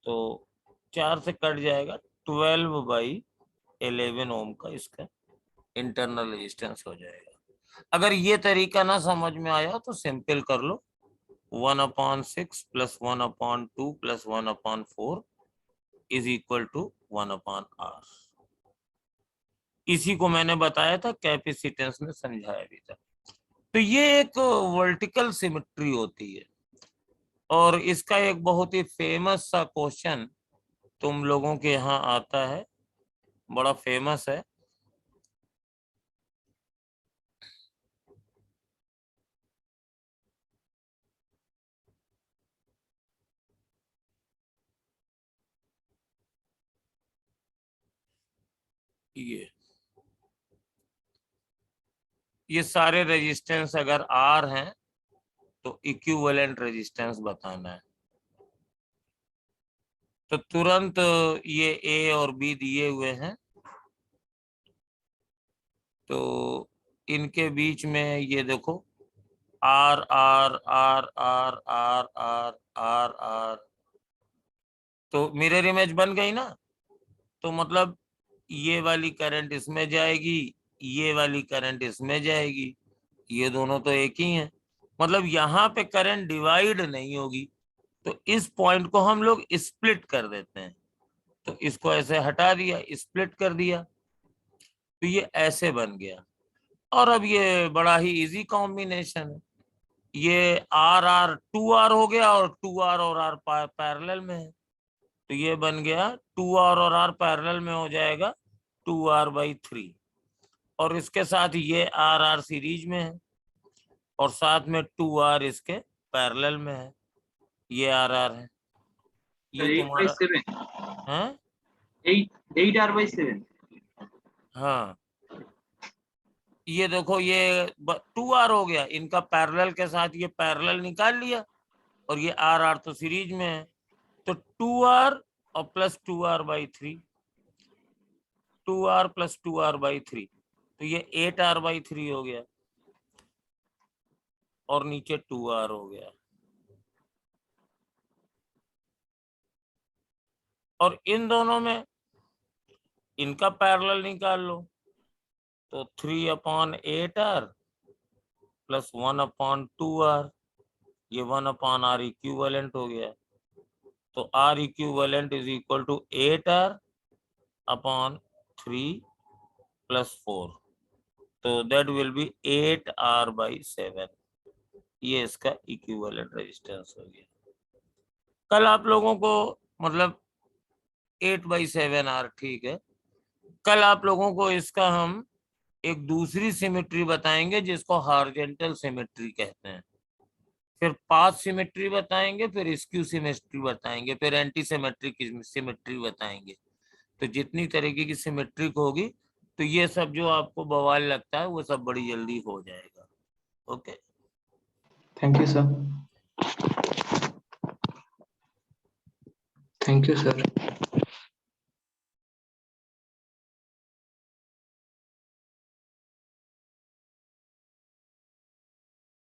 तो 4 से कट जाएगा 12/11 ओम का इसका इंटरनल रेजिस्टेंस हो जाएगा। अगर ये तरीका ना समझ में आया तो सिंपल कर लो, 1/6 + 1/2 + 1/4 इज इक्वल टू 1/r। इसी को मैंने बताया था कैपेसिटेंस में, समझाया भी था। तो ये एक वर्टिकल सिमेट्री होती है और इसका एक बहुत ही फेमस सा क्वेश्चन तुम लोगों के यहाँ आता है, बड़ा फेमस है। ये सारे रेजिस्टेंस अगर R हैं तो इक्विवेलेंट रेजिस्टेंस बताना है। तो तुरंत ये A और B दिए हुए हैं, तो इनके बीच में ये देखो R R R R R R R R, तो मिरर इमेज बन गई ना। तो मतलब ये वाली करंट इसमें जाएगी, ये वाली करंट इसमें जाएगी, ये दोनों तो एक ही हैं, मतलब यहाँ पे करंट डिवाइड नहीं होगी। तो इस पॉइंट को हम लोग स्प्लिट कर देते हैं, तो इसको ऐसे हटा दिया, स्प्लिट कर दिया, तो ये ऐसे बन गया। और अब ये बड़ा ही इजी कॉम्बिनेशन है, ये R R 2R हो गया और 2R और R पैरेलल में है, तो ये बन गया 2R और R पैरेलल में हो जाएगा 2R/3, और इसके साथ ये R R सीरीज में है और साथ में 2R इसके पैरेलल में है, ये R R है, ये तुम्हारा 8/7 है 8R/7। हाँ। ये देखो ये 2R हो गया, इनका पैरेलल के साथ ये पैरेलल निकाल लिया, और ये R R तो सीरीज में है, तो 2R और प्लस 2R/3, 2R + 2R/3, तो ये 8R/3 हो गया और नीचे 2R हो गया। और इन दोनों में इनका पैरेलल निकाल लो, तो 3/8R + 1/2R, ये 1/R इक्विवेलेंट हो गया, तो R equivalent is equal to 8R/3 + 4, तो दैट विल बी 8R/7। ये इसका इक्विवेलेंट रेजिस्टेंस हो गया। कल आप लोगों को मतलब 8/7R, ठीक है, कल आप लोगों को इसका हम एक दूसरी सिमेट्री बताएंगे जिसको हॉरिजॉन्टल सिमेट्री कहते हैं, फिर पाथ सिमेट्री बताएंगे, फिर स्क्यू सिमेट्री बताएंगे, फिर एंटी सिमेट्रिक सिमेट्री बताएंगे। तो जितनी तरीके की सिमेट्रिक होगी, तो ये सब जो आपको बवाल लगता है वो सब बड़ी जल्दी हो जाएगा। Okay, thank you sir. Thank you sir.